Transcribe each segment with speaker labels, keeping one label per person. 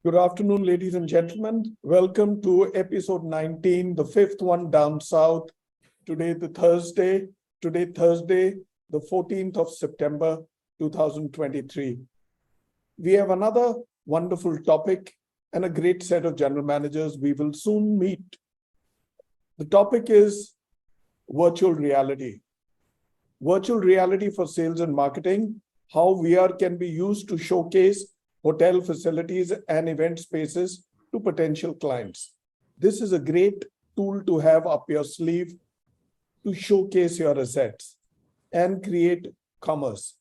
Speaker 1: Good afternoon, ladies and gentlemen. Welcome to episode 19, the fifth one down south. Today, Thursday, the 14th of September, 2023. We have another wonderful topic and a great set of general managers we will soon meet. The topic is virtual reality. Virtual reality for sales and marketing, how VR can be used to showcase hotel facilities and event spaces to potential clients. This is a great tool to have up your sleeve to showcase your assets and create commerce.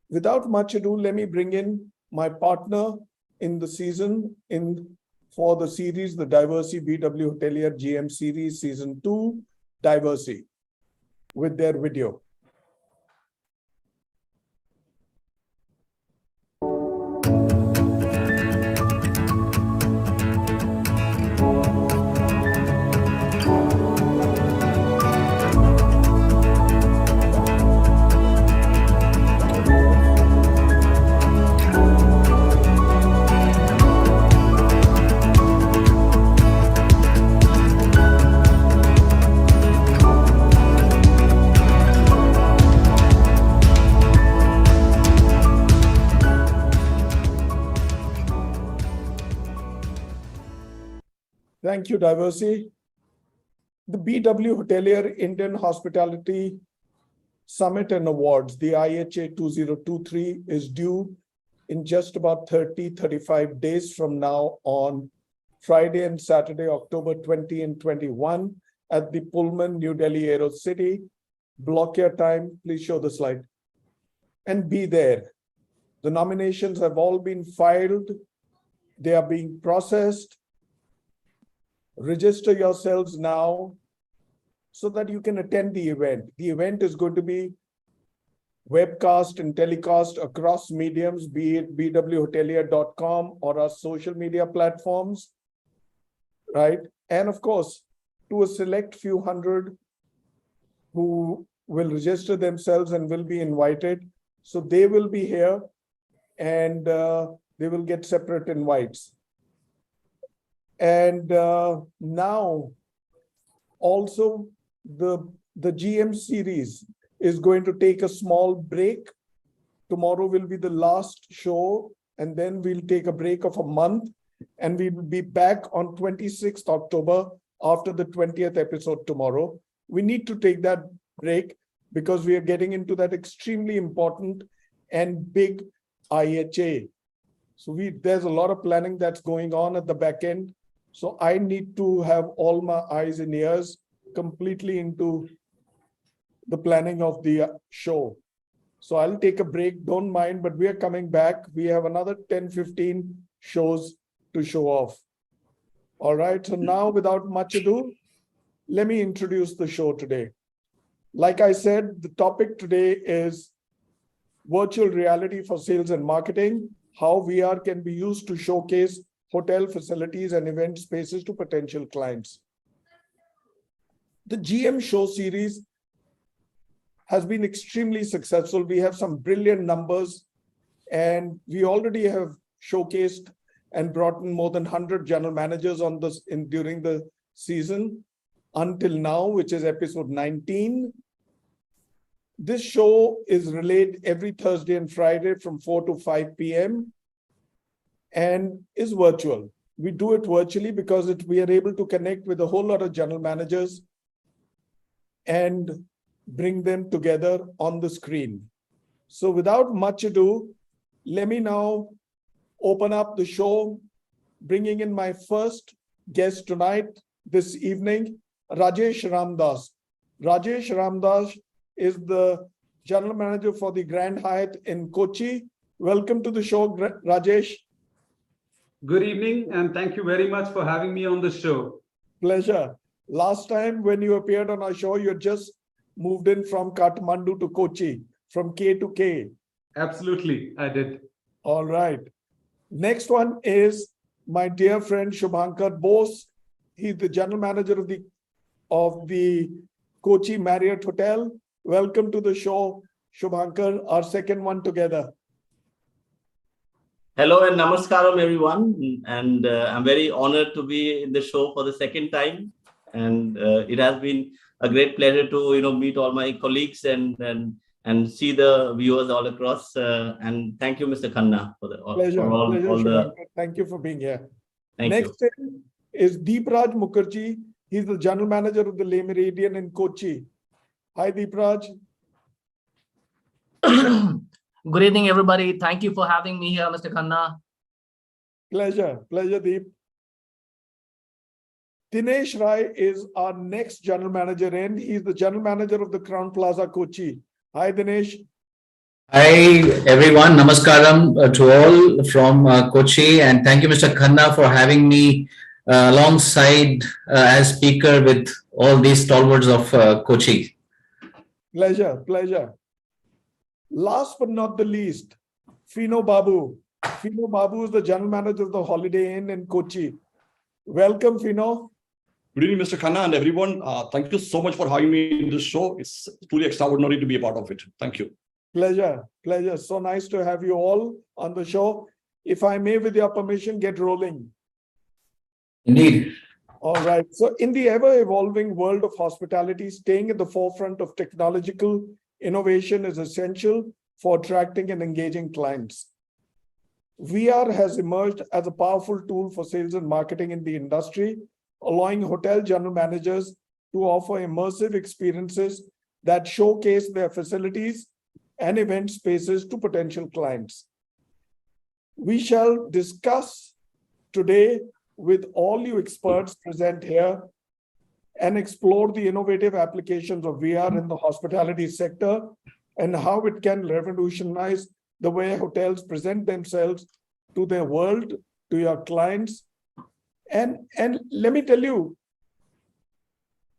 Speaker 1: Without much ado, let me bring in my partner in the season for the series, the Diversey BW Hotelier GM series, season 2, Diversey, with their video. Thank you, Diversey. The BW Hotelier Indian Hospitality Summit and Awards, the IHA 2023, is due in just about 35 days from now on Friday and Saturday, October 20 and 21 at the Pullman, New Delhi Aero City. Block your time, please show the slide, and be there. The nominations have all been filed. They are being processed. Register yourselves now so that you can attend the event. The event is going to be webcast and telecast across mediums, be it bwhotelier.com or our social media platforms, right? And of course, to a select few hundred who will register themselves and will be invited. So they will be here and they will get separate invites. And now also the GM series is going to take a small break. Tomorrow will be the last show, and then we'll take a break of a month, and we will be back on 26th October after the 20th episode tomorrow. We need to take that break because we are getting into that extremely important and big IHA. So there's a lot of planning that's going on at the back end. So I need to have all my eyes and ears completely into the planning of the show. So I'll take a break, don't mind, but we are coming back. We have another 10-15 shows to show off. All right, so now without much ado, let me introduce the show today. Like I said, the topic today is virtual reality for sales and marketing, how VR can be used to showcase hotel facilities and event spaces to potential clients. The GM show series has been extremely successful. We have some brilliant numbers, and we already have showcased and brought in more than 100 general managers on this during the season until now, which is episode 19. This show is relayed every Thursday and Friday from 4 to 5 p.m. and is virtual. We do it virtually because we are able to connect with a whole lot of general managers and bring them together on the screen. So without much ado, let me now open up the show, bringing in my first guest tonight, this evening, Rajesh Ramdas. Rajesh Ramdas is the general manager for the Grand Hyatt in Kochi. Welcome to the show, Rajesh.
Speaker 2: Good evening, and thank you very much for having me on the show.
Speaker 1: Pleasure. Last time when you appeared on our show, you just moved in from Kathmandu to Kochi, from K to K.
Speaker 2: Absolutely, I did.
Speaker 1: All right. Next one is my dear friend Shubhankar Bose. He's the general manager of the Kochi Marriott Hotel. Welcome to the show, Shubhankar, our second one together.
Speaker 3: Hello and namaskaram, everyone. And I'm very honored to be in the show for the second time. And it has been a great pleasure to meet all my colleagues and see the viewers all across. And thank you, Mr. Khanna, for
Speaker 1: Pleasure,
Speaker 3: all the.
Speaker 1: Shubhankar. Thank you for being here.
Speaker 3: Thank you.
Speaker 1: Next in is Deepraj Mukherjee. He's the general manager of the Le Meridian in Kochi. Hi, Deepraj.
Speaker 4: Good evening, everybody. Thank you for having me here, Mr. Khanna.
Speaker 1: Pleasure, Deep. Dinesh Rai is our next general manager and he's the general manager of the Crown Plaza Kochi. Hi, Dinesh.
Speaker 5: Hi, everyone. Namaskaram to all from Kochi. And thank you, Mr. Khanna, for having me alongside as speaker with all these stalwarts of Kochi.
Speaker 1: Pleasure. Last but not the least, Fino Babu. Fino Babu is the general manager of the Holiday Inn in Kochi. Welcome, Fino.
Speaker 6: Good evening, Mr. Khanna and everyone. Thank you so much for having me in this show. It's truly extraordinary to be a part of it. Thank you.
Speaker 1: Pleasure. So nice to have you all on the show. If I may, with your permission, get rolling.
Speaker 5: Indeed.
Speaker 1: All right. So in the ever-evolving world of hospitality, staying at the forefront of technological innovation is essential for attracting and engaging clients. VR has emerged as a powerful tool for sales and marketing in the industry, allowing hotel general managers to offer immersive experiences that showcase their facilities and event spaces to potential clients. We shall discuss today with all you experts present here and explore the innovative applications of VR in the hospitality sector and how it can revolutionize the way hotels present themselves to their world, to your clients. And let me tell you,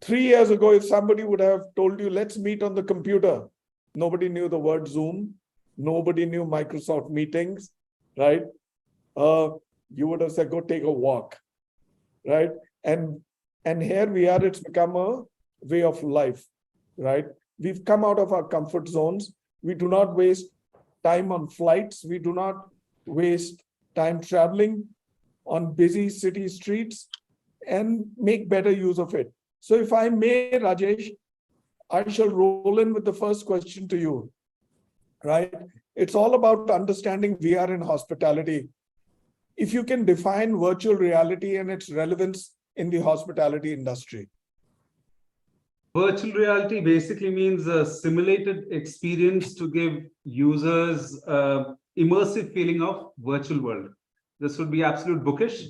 Speaker 1: 3 years ago, if somebody would have told you, let's meet on the computer, nobody knew the word Zoom, nobody knew Microsoft meetings, right? You would have said, go take a walk, right? And here we are, it's become a way of life, right? We've come out of our comfort zones. We do not waste time on flights. We do not waste time traveling on busy city streets and make better use of it. So if I may, Rajesh, I shall roll in with the first question to you, right? It's all about understanding VR in hospitality. If you can define virtual reality and its relevance in the hospitality industry.
Speaker 2: Virtual reality basically means a simulated experience to give users immersive feeling of virtual world. This would be absolute bookish,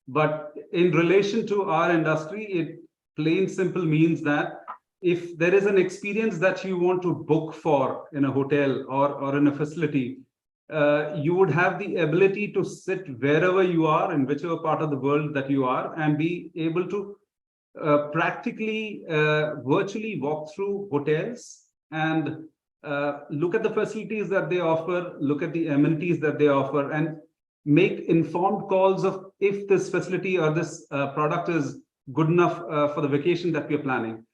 Speaker 2: but in relation to our industry, it plain simple means that if there is an experience that you want to book for in a hotel or in a facility, you would have the ability to sit wherever you are in whichever part of the world that you are and be able to practically virtually walk through hotels and look at the facilities that they offer, look at the amenities that they offer, and make informed calls of if this facility or this product is good enough for the vacation that we are planning.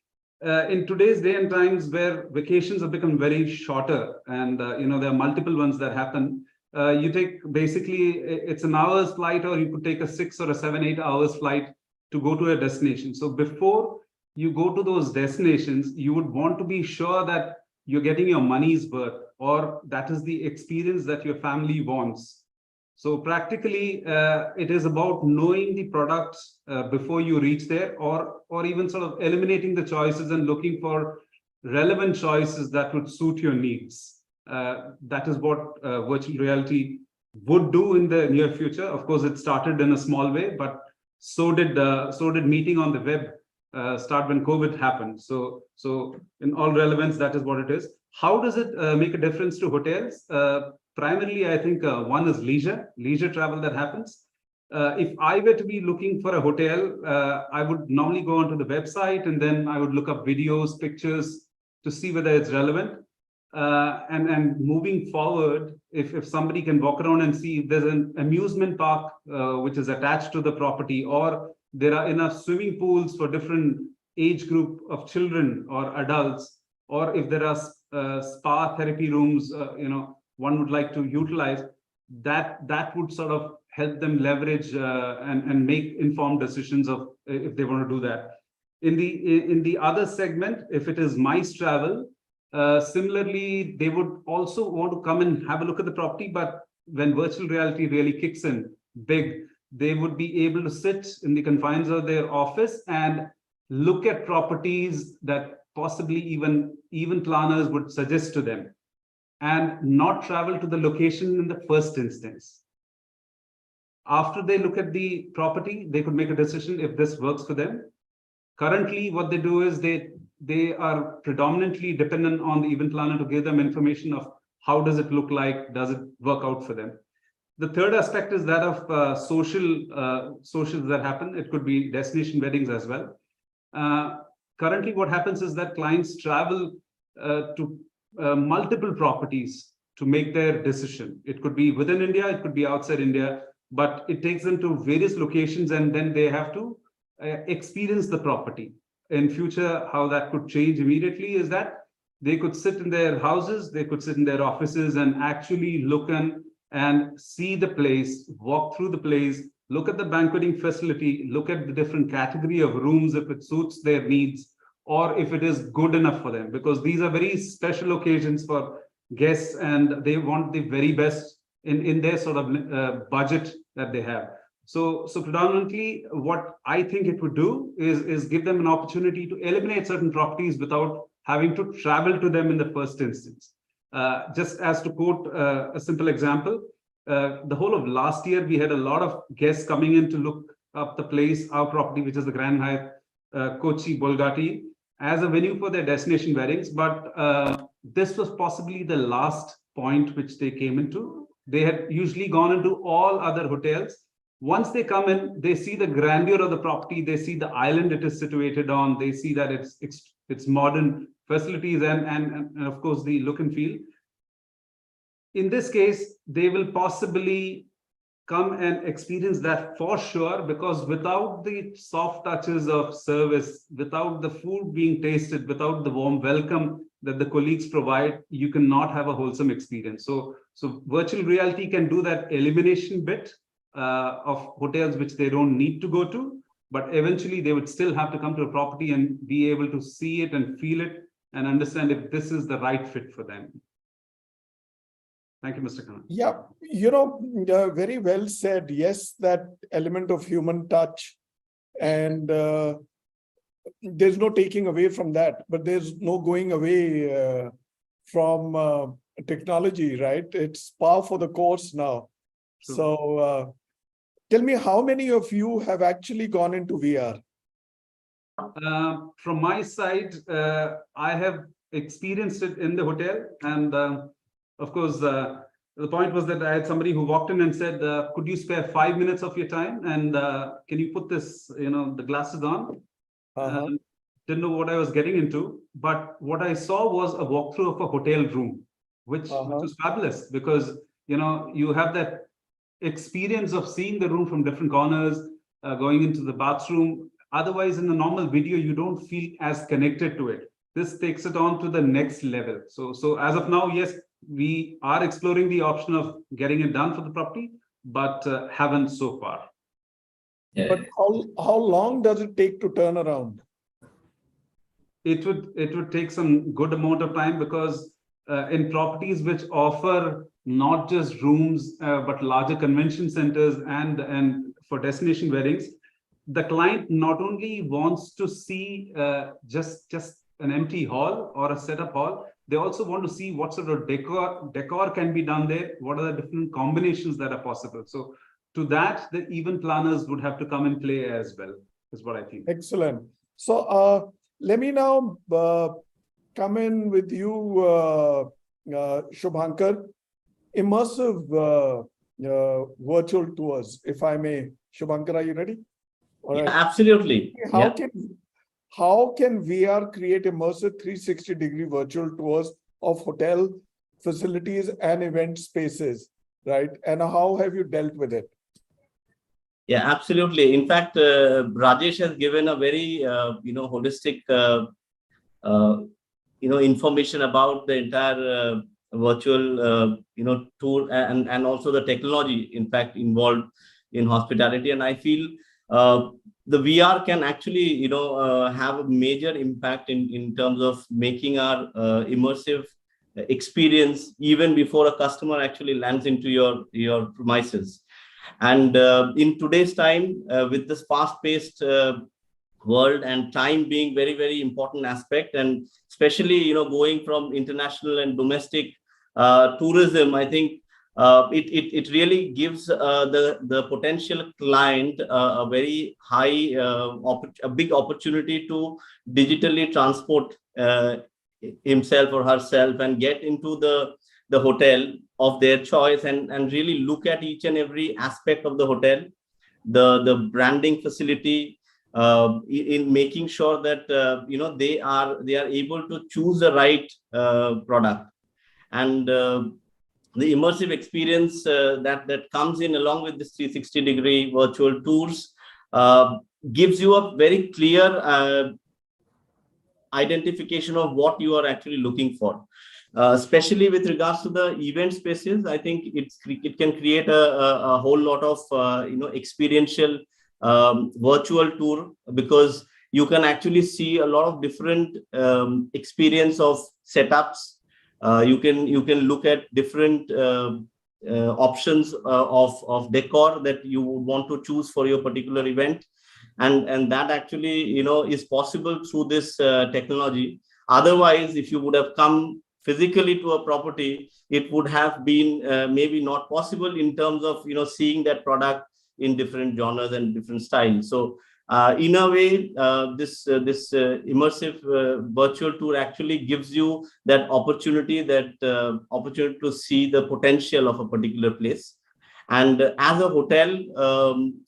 Speaker 2: In today's day and times where vacations have become very shorter and there are multiple ones that happen, you take basically it's an hour's flight, or you could take a 6 or a 7, 8 hours flight to go to a destination. So before you go to those destinations, you would want to be sure that you're getting your money's worth, or that is the experience that your family wants. So practically, it is about knowing the products before you reach there, or even sort of eliminating the choices and looking for relevant choices that would suit your needs. That is what virtual reality would do in the near future. Of course, it started in a small way, but so did meeting on the web start when COVID happened. So in all relevance, that is what it is. How does it make a difference to hotels? Primarily, I think one is leisure travel that happens. If I were to be looking for a hotel, I would normally go onto the website and then I would look up videos, pictures to see whether it's relevant. And moving forward, if somebody can walk around and see if there's an amusement park which is attached to the property, or there are enough swimming pools for different age group of children or adults, or if there are spa therapy rooms, one would like to utilize, that would sort of help them leverage and make informed decisions of if they want to do that. In the other segment, if it is MICE travel, similarly, they would also want to come and have a look at the property, but when virtual reality really kicks in big, they would be able to sit in the confines of their office and look at properties that possibly even planners would suggest to them, and not travel to the location in the first instance. After they look at the property, they could make a decision if this works for them. Currently, what they do is they are predominantly dependent on the event planner to give them information of how does it look like, does it work out for them. The third aspect is that of socials that happen. It could be destination weddings as well. Currently, what happens is that clients travel to multiple properties to make their decision. It could be within India, it could be outside India, but it takes them to various locations and then they have to experience the property. In future, how that could change immediately is that they could sit in their houses, they could sit in their offices and actually look and see the place, walk through the place, look at the banqueting facility, look at the different category of rooms if it suits their needs, or if it is good enough for them, because these are very special occasions for guests and they want the very best in their sort of budget that they have. So predominantly what I think it would do is give them an opportunity to eliminate certain properties without having to travel to them in the first instance. Just as to quote a simple example, the whole of last year, we had a lot of guests coming in to look up the place, our property, which is the Grand Hyatt Kochi Bolgati, as a venue for their destination weddings. But this was possibly the last point which they came into. They had usually gone into all other hotels. Once they come in, they see the grandeur of the property, they see the island it is situated on, they see that it's modern facilities and of course the look and feel. In this case, they will possibly come and experience that for sure, because without the soft touches of service, without the food being tasted, without the warm welcome that the colleagues provide, you cannot have a wholesome experience. So virtual reality can do that elimination bit of hotels which they don't need to go to, but eventually they would still have to come to a property and be able to see it and feel it and understand if this is the right fit for them. Thank you, Mr. Khan.
Speaker 1: Yeah, very well said. Yes, that element of human touch, and there's no taking away from that, but there's no going away from technology, right? It's par for the course now.
Speaker 2: Sure.
Speaker 1: So tell me, how many of you have actually gone into VR?
Speaker 2: From my side, I have experienced it in the hotel, and of course, the point was that I had somebody who walked in and said, could you spare 5 minutes of your time? And can you put this, the glasses on? Didn't know what I was getting into, but what I saw was a walkthrough of a hotel room, which was fabulous, because, you have that experience of seeing the room from different corners, going into the bathroom. Otherwise, in the normal video, you don't feel as connected to it. This takes it on to the next level. So as of now, yes, we are exploring the option of getting it done for the property, but haven't so far.
Speaker 5: Yeah.
Speaker 1: But how long does it take to turn around?
Speaker 2: It would take some good amount of time, because in properties which offer not just rooms, but larger convention centers and for destination weddings, the client not only wants to see just an empty hall or a setup hall, they also want to see what sort of decor can be done there, what are the different combinations that are possible. So to that, the event planners would have to come and play as well, is what I think.
Speaker 1: Excellent. So let me now come in with you, Shubhankar. Immersive virtual tours, if I may. Shubhankar, are you ready? All right.
Speaker 3: Yeah, absolutely.
Speaker 1: How can VR create immersive 360-degree virtual tours of hotel facilities and event spaces, right? And how have you dealt with it?
Speaker 3: Yeah, absolutely. In fact, Rajesh has given a very, holistic, information about the entire virtual tour, and also the technology, in fact, involved in hospitality. And I feel the VR can actually have a major impact in terms of making our immersive experience even before a customer actually lands into your premises. And in today's time, with this fast-paced world and time being very, very important aspect, and especially going from international and domestic tourism, I think it really gives the potential client a very high a big opportunity to digitally transport himself or herself and get into the hotel of their choice, and really look at each and every aspect of the hotel, the branding facility, in making sure that they are able to choose the right product. And the immersive experience that comes in along with this 360-degree virtual tours gives you a very clear identification of what you are actually looking for. Especially with regards to the event spaces, I think it can create a whole lot of experiential virtual tour, because you can actually see a lot of different experience of setups. You can look at different options of decor that you would want to choose for your particular event, and that actually is possible through this technology. Otherwise, if you would have come physically to a property, it would have been maybe not possible in terms of seeing that product in different genres and different styles. So in a way, this immersive virtual tour actually gives you that opportunity to see the potential of a particular place. And as a hotel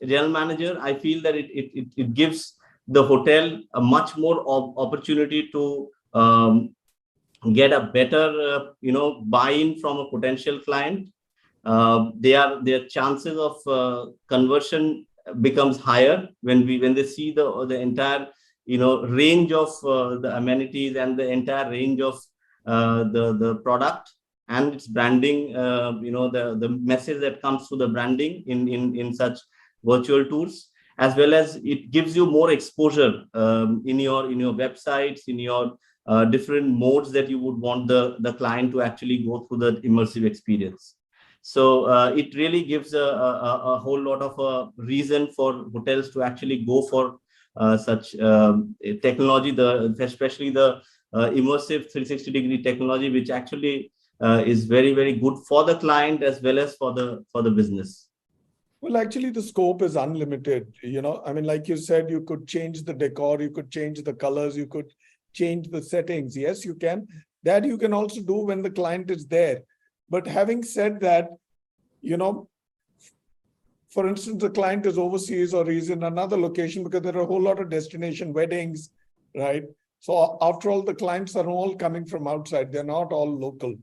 Speaker 3: general manager, I feel that it gives the hotel a much more opportunity to get a better buy-in from a potential client. Their chances of conversion becomes higher when they see the entire range of the amenities and the entire range of the product and its branding, the message that comes through the branding in such virtual tours, as well as it gives you more exposure in your websites, in your different modes that you would want the client to actually go through the immersive experience. So it really gives a whole lot of reason for hotels to actually go for such technology, especially the immersive 360-degree technology, which actually is very, very good for the client as well as for the business.
Speaker 1: Well, actually, the scope is unlimited. I mean, like you said, you could change the decor, you could change the colors, you could change the settings. Yes, you can. That you can also do when the client is there. But having said that, for instance, the client is overseas or is in another location, because there are a whole lot of destination weddings, right? So after all, the clients are all coming from outside. They're not all local.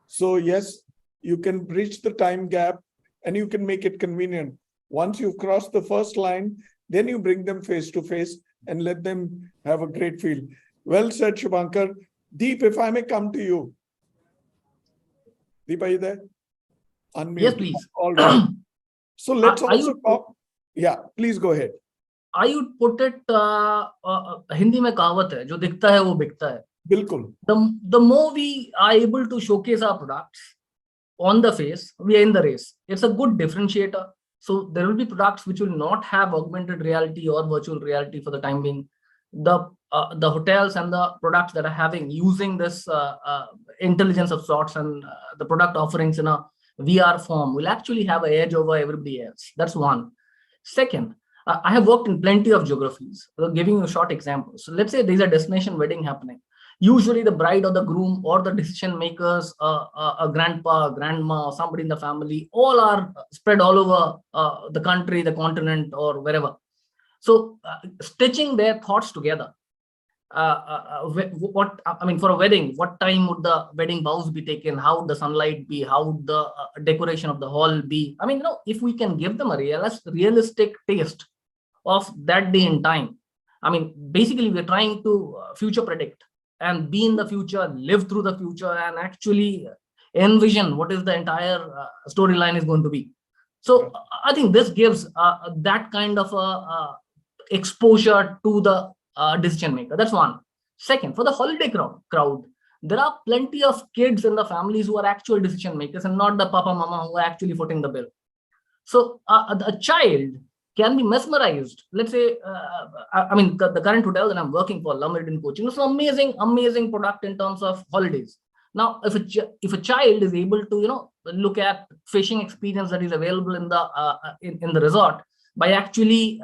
Speaker 1: So yes, you can bridge the time gap and you can make it convenient. Once you've crossed the first line, then you bring them face to face and let them have a great feel. Well said, Shubhankar. Deep, if I may come to you. Deep, are you there? Unmute.
Speaker 4: Yes, please.
Speaker 1: All right. So let's also talk. Yeah, please go ahead.
Speaker 4: I would put it, Hindi में कहावत है, जो दिखता है वो बिकता है.
Speaker 1: बिल्कुल.
Speaker 4: The more we are able to showcase our products on the face, we are in the race. It's a good differentiator. So there will be products which will not have augmented reality or virtual reality for the time being. The hotels and the products that are having using this intelligence of sorts and the product offerings in a VR form will actually have an edge over everybody else. That's one. Second, I have worked in plenty of geographies. Giving you a short example. So let's say there's a destination wedding happening. Usually the bride or the groom or the decision makers, a grandpa, grandma, or somebody in the family, all are spread all over the country, the continent, or wherever. So stitching their thoughts together. For a wedding, what time would the wedding vows be taken? How would the sunlight be? How would the decoration of the hall be? If we can give them a realistic taste of that day in time. Basically, we're trying to future predict and be in the future, live through the future, and actually envision what is the entire storyline is going to be. So I think this gives that kind of exposure to the decision maker. That's one. Second, for the holiday crowd, there are plenty of kids in the families who are actual decision makers and not the papa mama who are actually footing the bill. So a child can be mesmerized. Let's say, I mean, the current hotel that I'm working for, Love Meridian Coaching, is an amazing product in terms of holidays. Now, if a child is able to, look at fishing experience that is available in the resort by actually,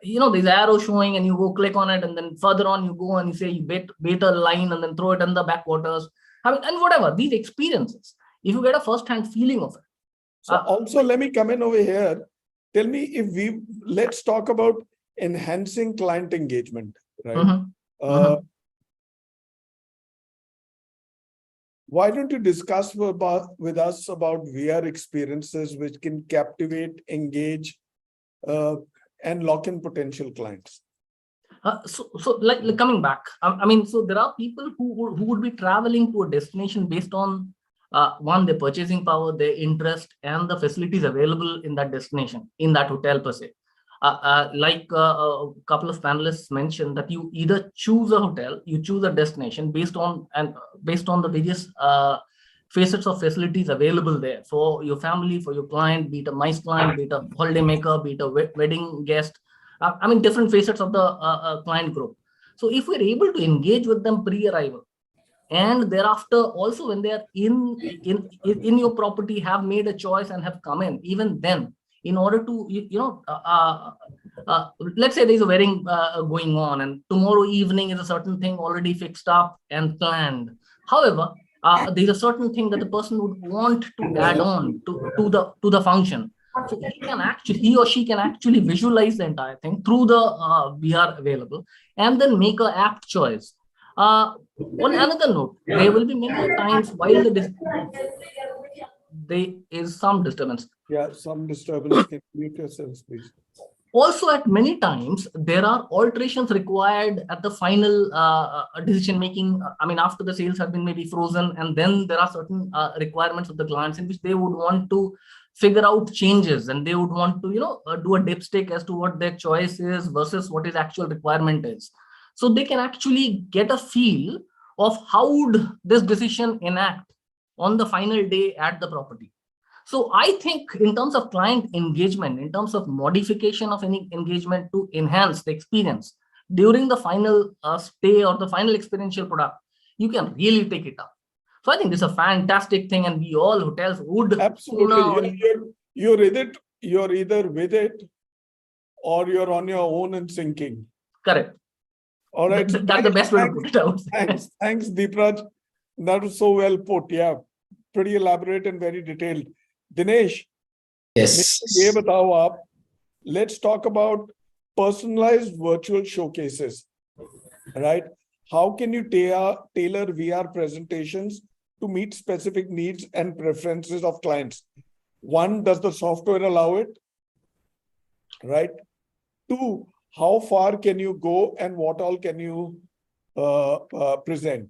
Speaker 4: there's arrow showing and you go click on it, and then further on you go and you say you bait a line and then throw it in the backwaters. I mean, and whatever these experiences, if you get a first-hand feeling of it.
Speaker 1: So also, let me come in over here. Tell me let's talk about enhancing client engagement, right? Why don't you discuss with us about VR experiences which can captivate, engage, and lock in potential clients?
Speaker 4: So like coming back, I mean, so there are people who would be traveling to a destination based on one, their purchasing power, their interest, and the facilities available in that destination, in that hotel per se. Like a couple of panelists mentioned, that you either choose a hotel, you choose a destination based on the various facets of facilities available there for your family, for your client, be it a MICE client, be it a holiday maker, be it a wedding guest. I mean, different facets of the client group. So if we're able to engage with them pre-arrival, and thereafter also when they are in your property, have made a choice and have come in, even then, in order to, let's say there's a wedding going on and tomorrow evening is a certain thing already fixed up and planned. However, there's a certain thing that the person would want to add on to the function. So he or she can actually visualize the entire thing through the VR available and then make an apt choice. On another note, there will be many times while there is some disturbance.
Speaker 1: Yeah, some disturbance. Can you mute yourselves, please?
Speaker 4: Also, at many times, there are alterations required at the final decision making. I mean, after the sales have been maybe frozen, and then there are certain requirements of the clients in which they would want to figure out changes, and they would want to, do a dipstick as to what their choice is versus what his actual requirement is. So they can actually get a feel of how would this decision enact on the final day at the property. So I think in terms of client engagement, in terms of modification of any engagement to enhance the experience during the final stay or the final experiential product, you can really take it up. So I think this is a fantastic thing, and we all hotels would
Speaker 1: absolutely. You're either with it or you're on your own and sinking.
Speaker 4: Correct.
Speaker 1: All right.
Speaker 4: That's the best way to put it out.
Speaker 1: Thanks, Deepraj. That was so well put. Yeah, pretty elaborate and very detailed. Dinesh,
Speaker 5: yes.
Speaker 1: Let's talk about personalized virtual showcases, right? How can you tailor VR presentations to meet specific needs and preferences of clients? One, does the software allow it? Right? Two, how far can you go and what all can you present?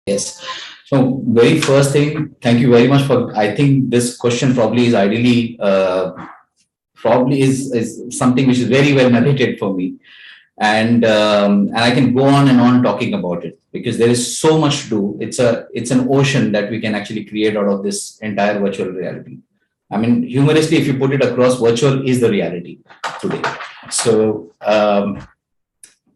Speaker 5: Yes. So very first thing, thank you very much for, I think this question probably is ideally, is something which is very well narrated for me. And I can go on and on talking about it because there is so much to do. It's an ocean that we can actually create out of this entire virtual reality. I mean, humorously, if you put it across, virtual is the reality today. So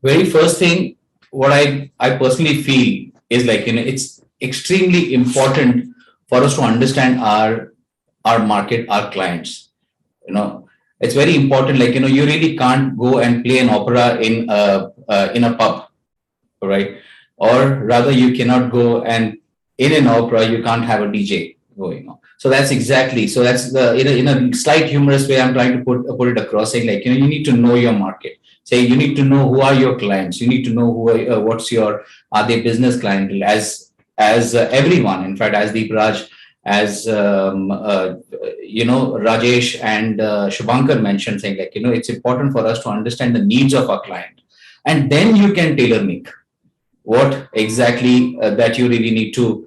Speaker 5: very first thing, what I personally feel is like, it's extremely important for us to understand our market, our clients. It's very important. Like, you really can't go and play an opera in a pub, right? Or rather, you cannot go and in an opera, you can't have a DJ going on. So that's exactly. So that's in a slight humorous way, I'm trying to put it across, saying like, you need to know your market. Say you need to know who are your clients. You need to know are they business clientele as everyone. In fact, as Deepraj, as Rajesh and Shubhankar mentioned, saying like, it's important for us to understand the needs of our client, and then you can tailor make what exactly that you really need to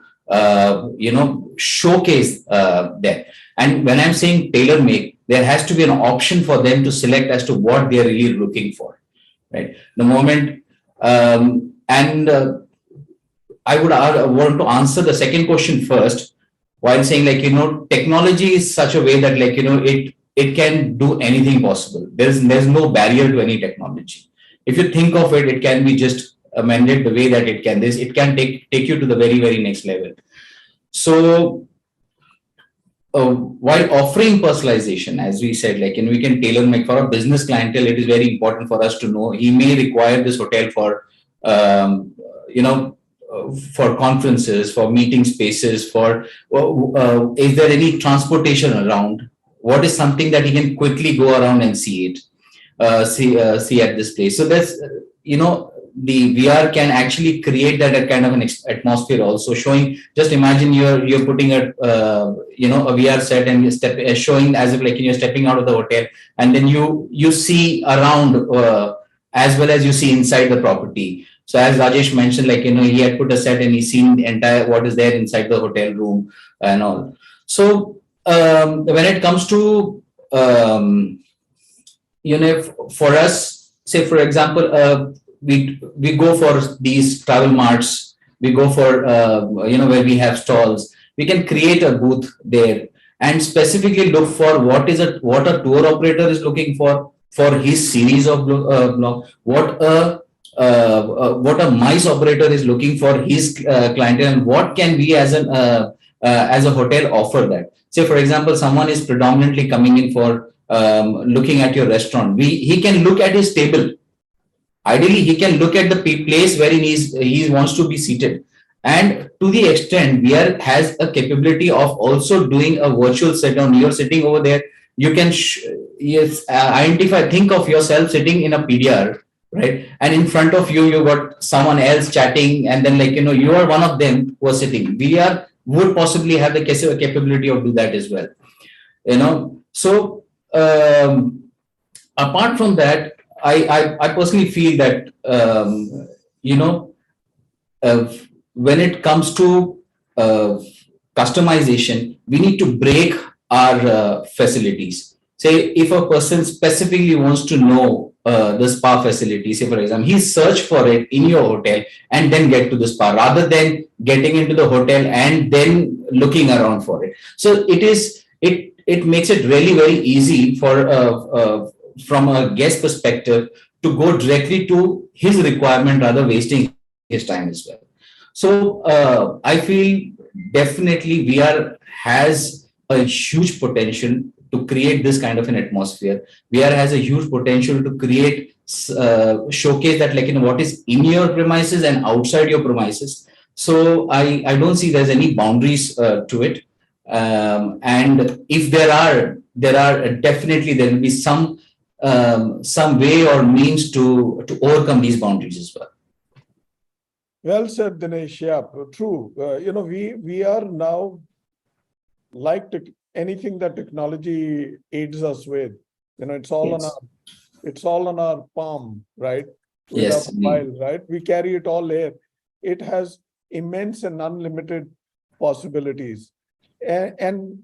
Speaker 5: showcase there. And when I'm saying tailor make, there has to be an option for them to select as to what they're really looking for, right? The moment, I would want to answer the second question first, while saying technology is such a way that it can do anything possible. There's no barrier to any technology. If you think of it, it can be just amended the way that it can. It can take you to the very, very next level. So while offering personalization, as we said, we can tailor make for a business clientele. It is very important for us to know he may require this hotel for for conferences, for meeting spaces, for is there any transportation around? What is something that he can quickly go around and see it, see at this place? So that's the VR can actually create that kind of an atmosphere also, showing. Just imagine you're putting a a VR set and you showing as if you're stepping out of the hotel, and then you see around as well as you see inside the property. So as Rajesh mentioned, he had put a set and he's seen the entire what is there inside the hotel room and all. So when it comes to for us, say for example, we go for these travel marts, we go for where we have stalls, we can create a booth there and specifically look for what a tour operator is looking for his series of blog, what a MICE operator is looking for his clientele, and what can we as a hotel offer that. Say for example, someone is predominantly coming in for looking at your restaurant. He can look at his table. Ideally, he can look at the place where he wants to be seated. And to the extent VR has a capability of also doing a virtual sit down. You're sitting over there. You can identify, think of yourself sitting in a PDR, right? And in front of you, you got someone else chatting, and then you are one of them who are sitting. VR would possibly have the capability of do that as well. So apart from that, I personally feel that when it comes to customization, we need to break our facilities. Say if a person specifically wants to know the spa facility, say for example, he search for it in your hotel and then get to the spa rather than getting into the hotel and then looking around for it. So it makes it really very easy for from a guest perspective to go directly to his requirement rather wasting his time as well. So I feel definitely VR has a huge potential to create this kind of an atmosphere. VR has a huge potential to create showcase that what is in your premises and outside your premises. So I don't see there's any boundaries to it. And if there are definitely there will be some way or means to overcome these boundaries as well.
Speaker 1: Well said, Dinesh. Yeah, true. We are now like anything that technology aids us with. It's all on our palm, right? With
Speaker 5: yes,
Speaker 1: our mobile, right? We carry it all here. It has immense and unlimited possibilities. And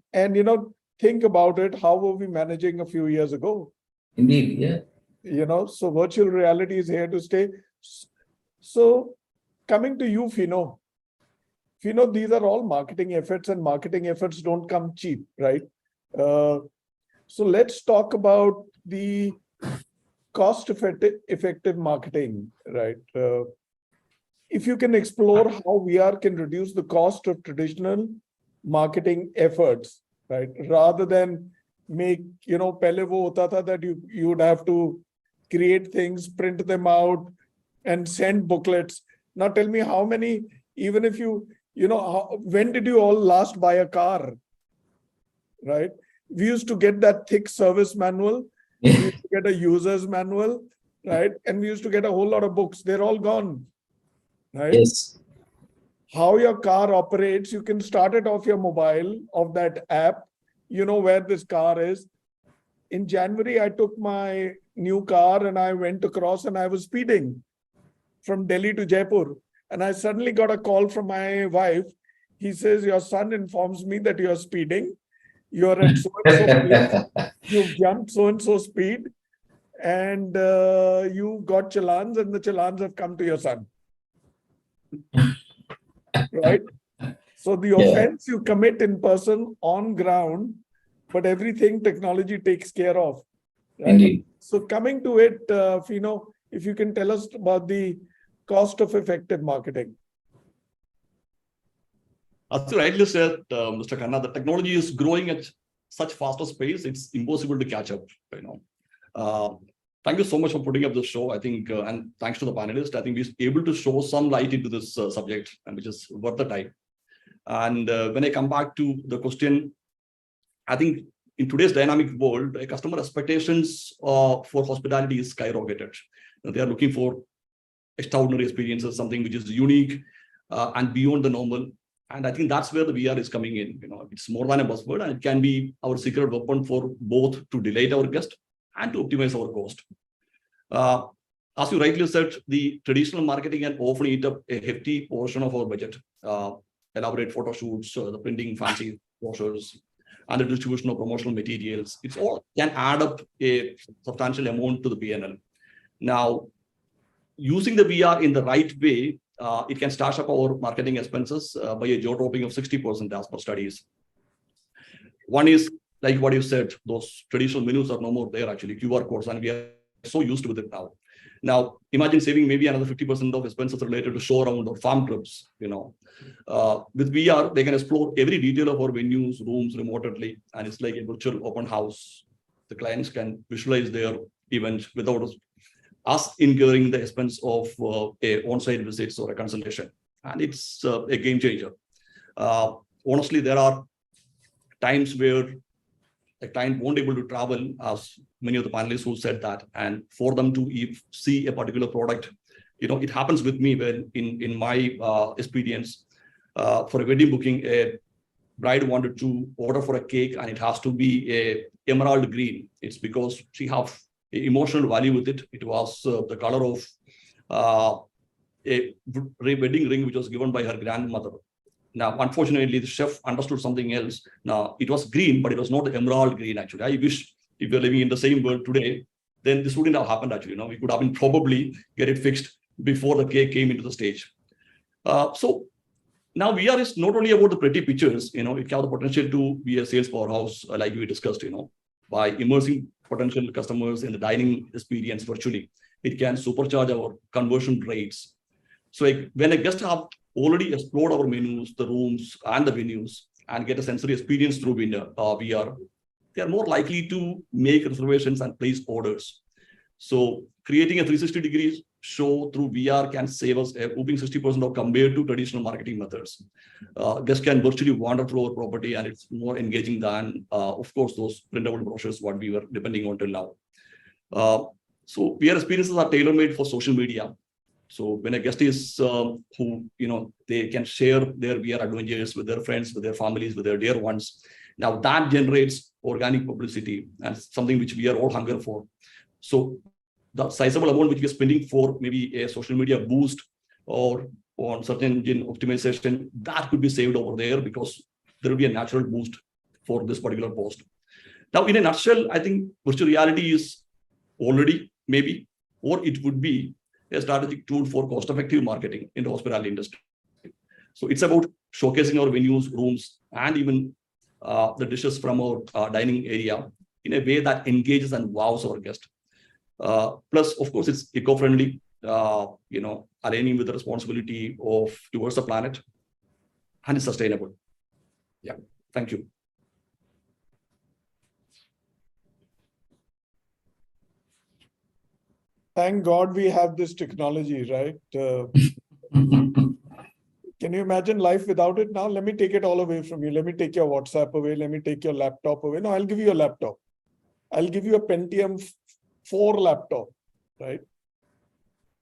Speaker 1: think about it. How were we managing a few years ago?
Speaker 5: Indeed, yeah.
Speaker 1: So virtual reality is here to stay. So coming to you, Fino, these are all marketing efforts, and marketing efforts don't come cheap, right? So let's talk about the cost-effective marketing, right? If you can explore how VR can reduce the cost of traditional marketing efforts, right? Rather than make, pehle wo hota tha that you would have to create things, print them out, and send booklets. Now tell me how many, even if when did you all last buy a car, right? We used to get that thick service manual, we used to get a user's manual, right? And we used to get a whole lot of books. They're all gone, right?
Speaker 5: Yes.
Speaker 1: How your car operates, you can start it off your mobile, of that app, where this car is. In January, I took my new car and I went across and I was speeding from Delhi to Jaipur. And I suddenly got a call from my wife. he says, your son informs me that you're speeding. You're at so-and-so place. You've jumped so-and-so speed. And you got challans, and the challans have come to your son. Right? So the offense you commit in person on ground, but everything technology takes care of. Right?
Speaker 5: Indeed.
Speaker 1: So coming to it, Fino, if you can tell us about the cost of effective marketing.
Speaker 6: As you rightly said, Mr. Khanna, the technology is growing at such faster pace, it's impossible to catch up. Thank you so much for putting up this show. I think, and thanks to the panelists, I think we're able to show some light into this subject, and which is worth the time. And when I come back to the question, I think in today's dynamic world, customer expectations for hospitality is skyrocketed. They are looking for extraordinary experiences, something which is unique and beyond the normal. And I think that's where the VR is coming in. It's more than a buzzword, and it can be our secret weapon for both to delight our guests and to optimize our cost. As you rightly said, the traditional marketing can often eat up a hefty portion of our budget. Elaborate photo shoots, the printing fancy brochures, and the distribution of promotional materials. It's all can add up a substantial amount to the P&L. Now, using the VR in the right way, it can stash up our marketing expenses by a jaw-dropping of 60% as per studies. One is, like what you said, those traditional menus are no more there, actually, QR codes, and we are so used with it now. Now, imagine saving maybe another 50% of expenses related to show around or farm trips. With VR, they can explore every detail of our venues, rooms remotely, and it's like a virtual open house. The clients can visualize their event without us incurring the expense of a on-site visits or a consultation. And it's a game changer. Honestly, there are times where a client won't be able to travel, as many of the panelists who said that, and for them to see a particular product, it happens with me when in my experience, for a wedding booking, a bride wanted to order for a cake and it has to be a emerald green. It's because she have emotional value with it. It was the color of a wedding ring which was given by her grandmother. Now, unfortunately, the chef understood something else. Now, it was green, but it was not the emerald green, actually. I wish if we were living in the same world today, then this wouldn't have happened, actually. We could have been probably get it fixed before the cake came into the stage. So now VR is not only about the pretty pictures, it can have the potential to be a sales powerhouse, like we discussed, by immersing potential customers in the dining experience virtually. It can supercharge our conversion rates. So when a guest have already explored our menus, the rooms, and the venues, and get a sensory experience through VR, they are more likely to make reservations and place orders. So creating a 360 degrees show through VR can save us a whopping 60% of compared to traditional marketing methods. Guests can virtually wander through our property, and it's more engaging than, of course, those printable brochures what we were depending on till now. So VR experiences are tailor-made for social media. So when a guest is who, they can share their VR adventures with their friends, with their families, with their dear ones. Now that generates organic publicity, and something which we are all hunger for. So the sizable amount which we are spending for maybe a social media boost or on certain engine optimization, that could be saved over there because there will be a natural boost for this particular post. Now, in a nutshell, I think virtual reality is already maybe, or it would be a strategic tool for cost-effective marketing in the hospitality industry. So it's about showcasing our venues, rooms, and even the dishes from our dining area in a way that engages and wows our guests. Plus, of course, it's eco-friendly, aligning with the responsibility towards the planet, and it's sustainable. Yeah, thank you.
Speaker 1: Thank God we have this technology, right? Can you imagine life without it now? Let me take it all away from you. Let me take your WhatsApp away. Let me take your laptop away. No, I'll give you a laptop. I'll give you a Pentium 4 laptop, right?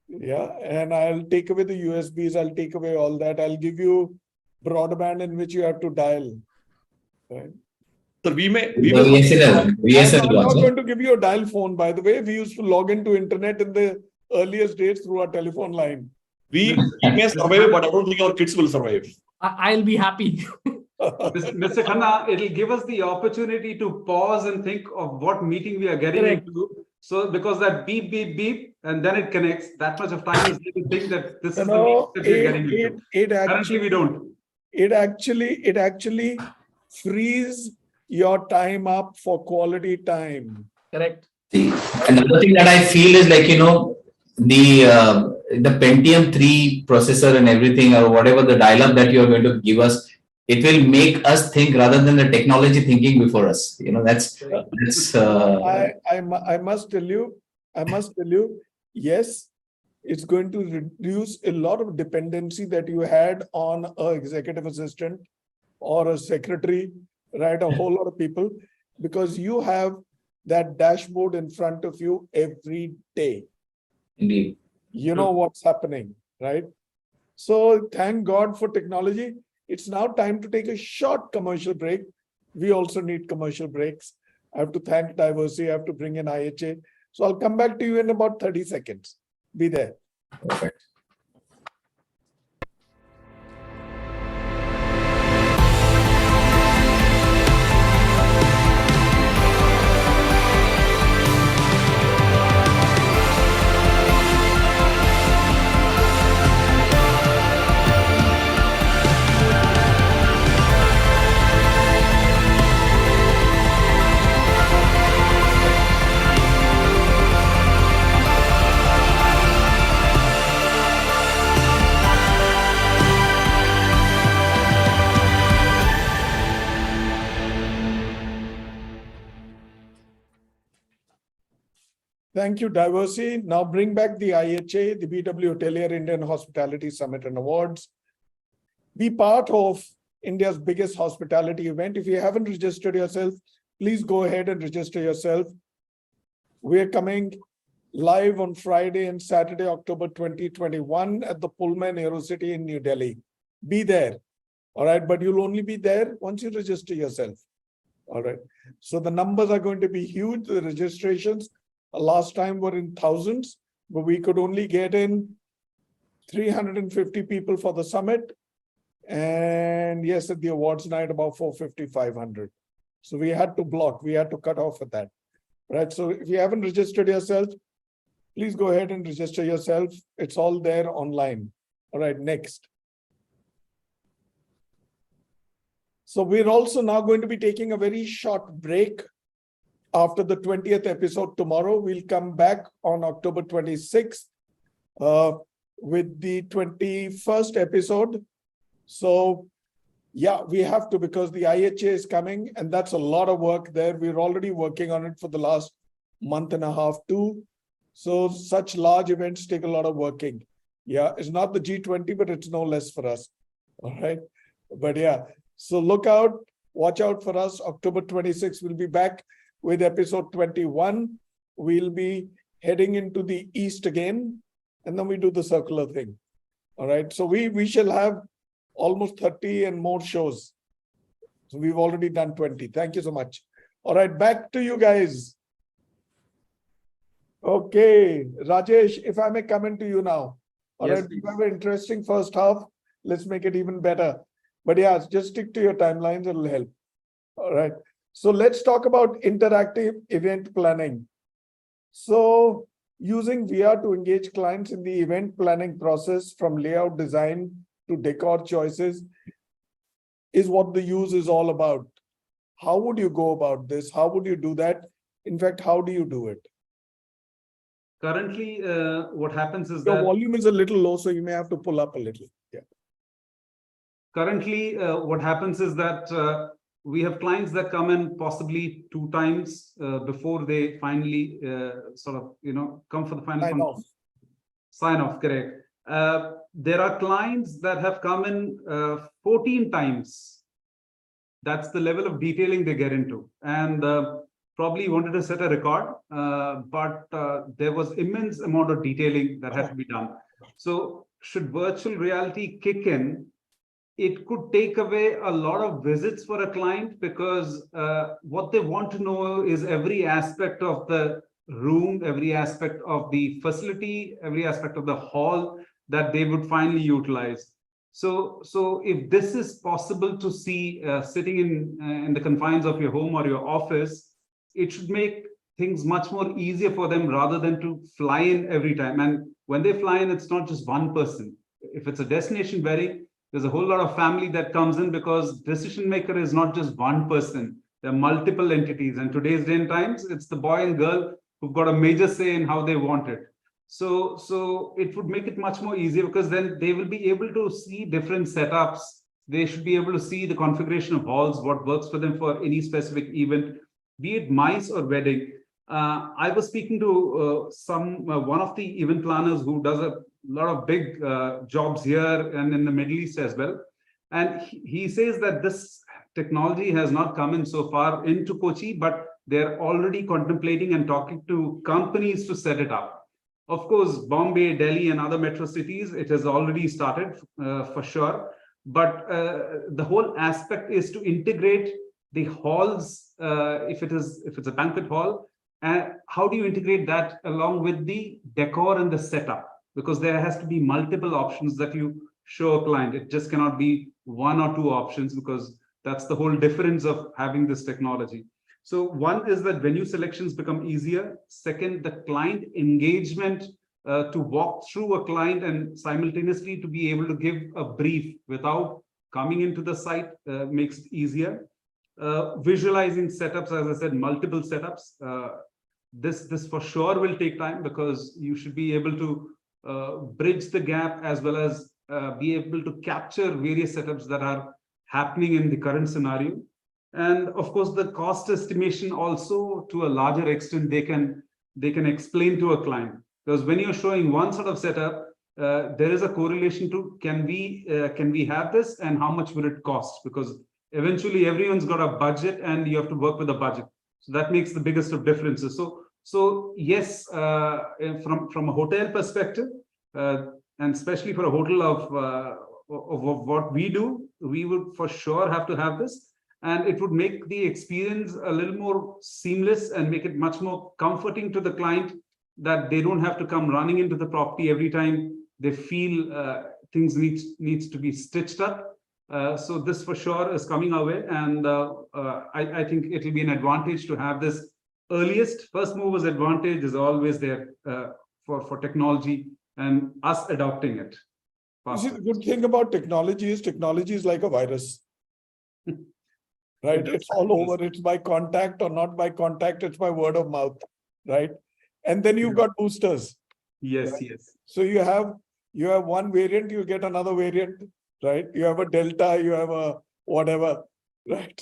Speaker 1: Yeah, and I'll take away the USBs. I'll take away all that. I'll give you broadband in which you have to dial, right?
Speaker 6: So we may
Speaker 5: VSNL
Speaker 1: I'm not
Speaker 5: also.
Speaker 1: going to give you a dial phone, by the way. We used to log into internet in the earliest days through our telephone line.
Speaker 6: we may survive, but I don't think our kids will survive.
Speaker 4: I'll be happy.
Speaker 2: Mr. Khanna, it'll give us the opportunity to pause and think of what meeting we are getting
Speaker 4: Correct.
Speaker 2: into. So because that beep, beep, beep, and then it connects, that much of time is there to think that this is the meeting that we're getting into. Currently, we don't.
Speaker 1: It actually frees your time up for quality time.
Speaker 4: Correct.
Speaker 5: See, another thing that I feel is like, the Pentium 3 processor and everything, or whatever the dial-up that you're going to give us, it will make us think rather than the technology thinking before us. That's
Speaker 1: I must tell you, yes, it's going to reduce a lot of dependency that you had on an executive assistant or a secretary, right? A whole lot of people, because you have that dashboard in front of you every day.
Speaker 5: indeed.
Speaker 1: You know what's happening, right? So thank God for technology. It's now time to take a short commercial break. We also need commercial breaks. I have to thank Diversey. I have to bring in IHA. So I'll come back to you in about 30 seconds. Be there.
Speaker 5: Perfect.
Speaker 1: Thank you, Diversey. Now bring back the IHA, the BW Hotelier Indian Hospitality Summit and Awards. Be part of India's biggest hospitality event. If you haven't registered yourself, please go ahead and register yourself. We're coming live on Friday and Saturday, October 2021 at the Pullman AeroCity in New Delhi. Be there. All right. But you'll only be there once you register yourself. All right. So the numbers are going to be huge. The registrations last time were in thousands, but we could only get in 350 people for the summit. And yes, at the awards night, about 450, 500. So we had to block, we had to cut off at that. Right. So if you haven't registered yourself, please go ahead and register yourself. It's all there online. All right, next. So we're also now going to be taking a very short break. After the 20th episode tomorrow, we'll come back on October 26th with the 21st episode. So yeah, we have to, because the IHA is coming and that's a lot of work there. We're already working on it for the last month and a half too. So such large events take a lot of working. Yeah, it's not the G20, but it's no less for us. All right. But yeah, so look out, watch out for us. October 26th, we'll be back with episode 21. We'll be heading into the East again, and then we do the circular thing. All right. So we shall have almost 30 and more shows. So we've already done 20. Thank you so much. All right, back to you guys. Okay, Rajesh, if I may come into you now. All
Speaker 2: Yes,
Speaker 1: right, we have an interesting first half. Let's make it even better. But yeah, just stick to your timelines, it'll help. All right. So let's talk about interactive event planning. So using VR to engage clients in the event planning process from layout design to decor choices is what the use is all about. How would you go about this? How would you do that? In fact, how do you do it?
Speaker 2: Currently, what happens is
Speaker 1: Your
Speaker 2: that
Speaker 1: volume is a little low, so you may have to pull up a little. Yeah.
Speaker 2: currently what happens is that we have clients that come in possibly 2 times before they finally come for the final sign off. Correct. There are clients that have come in 14 times. That's the level of detailing they get into, and probably wanted to set a record, but there was immense amount of detailing that had to be done. So should virtual reality kick in, it could take away a lot of visits for a client, because what they want to know is every aspect of the room, every aspect of the facility, every aspect of the hall that they would finally utilize. So if this is possible to see sitting in the confines of your home or your office, it should make things much more easier for them rather than to fly in every time. And when they fly in, it's not just one person. If it's a destination wedding, there's a whole lot of family that comes in, because decision maker is not just one person. There are multiple entities, and today's day and times, it's the boy and girl who've got a major say in how they want it. So it would make it much more easier, because then they will be able to see different setups. They should be able to see the configuration of halls, what works for them for any specific event, be it MICE or wedding. I was speaking to one of the event planners who does a lot of big jobs here and in the Middle East as well. And he says that this technology has not come in so far into Kochi, but they're already contemplating and talking to companies to set it up. Of course, Bombay, Delhi, and other metro cities, it has already started for sure. But the whole aspect is to integrate the halls, if it's a banquet hall, and how do you integrate that along with the decor and the setup? Because there has to be multiple options that you show a client. It just cannot be one or two options, because that's the whole difference of having this technology. So one is that venue selections become easier. Second, the client engagement, to walk through a client and simultaneously to be able to give a brief without coming into the site makes it easier. Visualizing setups, as I said, multiple setups. This for sure will take time, because you should be able to bridge the gap, as well as be able to capture various setups that are happening in the current scenario. And of course, the cost estimation also, to a larger extent, they can explain to a client, because when you're showing one sort of setup, there is a correlation to can we have this and how much will it cost, because eventually everyone's got a budget and you have to work with a budget. So that makes the biggest of differences. So yes, from a hotel perspective, and especially for a hotel of what we do, we would for sure have to have this. And it would make the experience a little more seamless and make it much more comforting to the client, that they don't have to come running into the property every time they feel things needs to be stitched up. So this for sure is coming our way, and I think it will be an advantage to have this earliest. First movers advantage is always there for technology and us adopting it.
Speaker 1: You see, the good thing about technology is like a virus. Right? It's all over. It's by contact or not by contact. It's by word of mouth. Right? And then you've got boosters.
Speaker 2: Yes,
Speaker 1: right?
Speaker 2: yes.
Speaker 1: So you have one variant, you get another variant, right? You have a Delta, you have a whatever, right?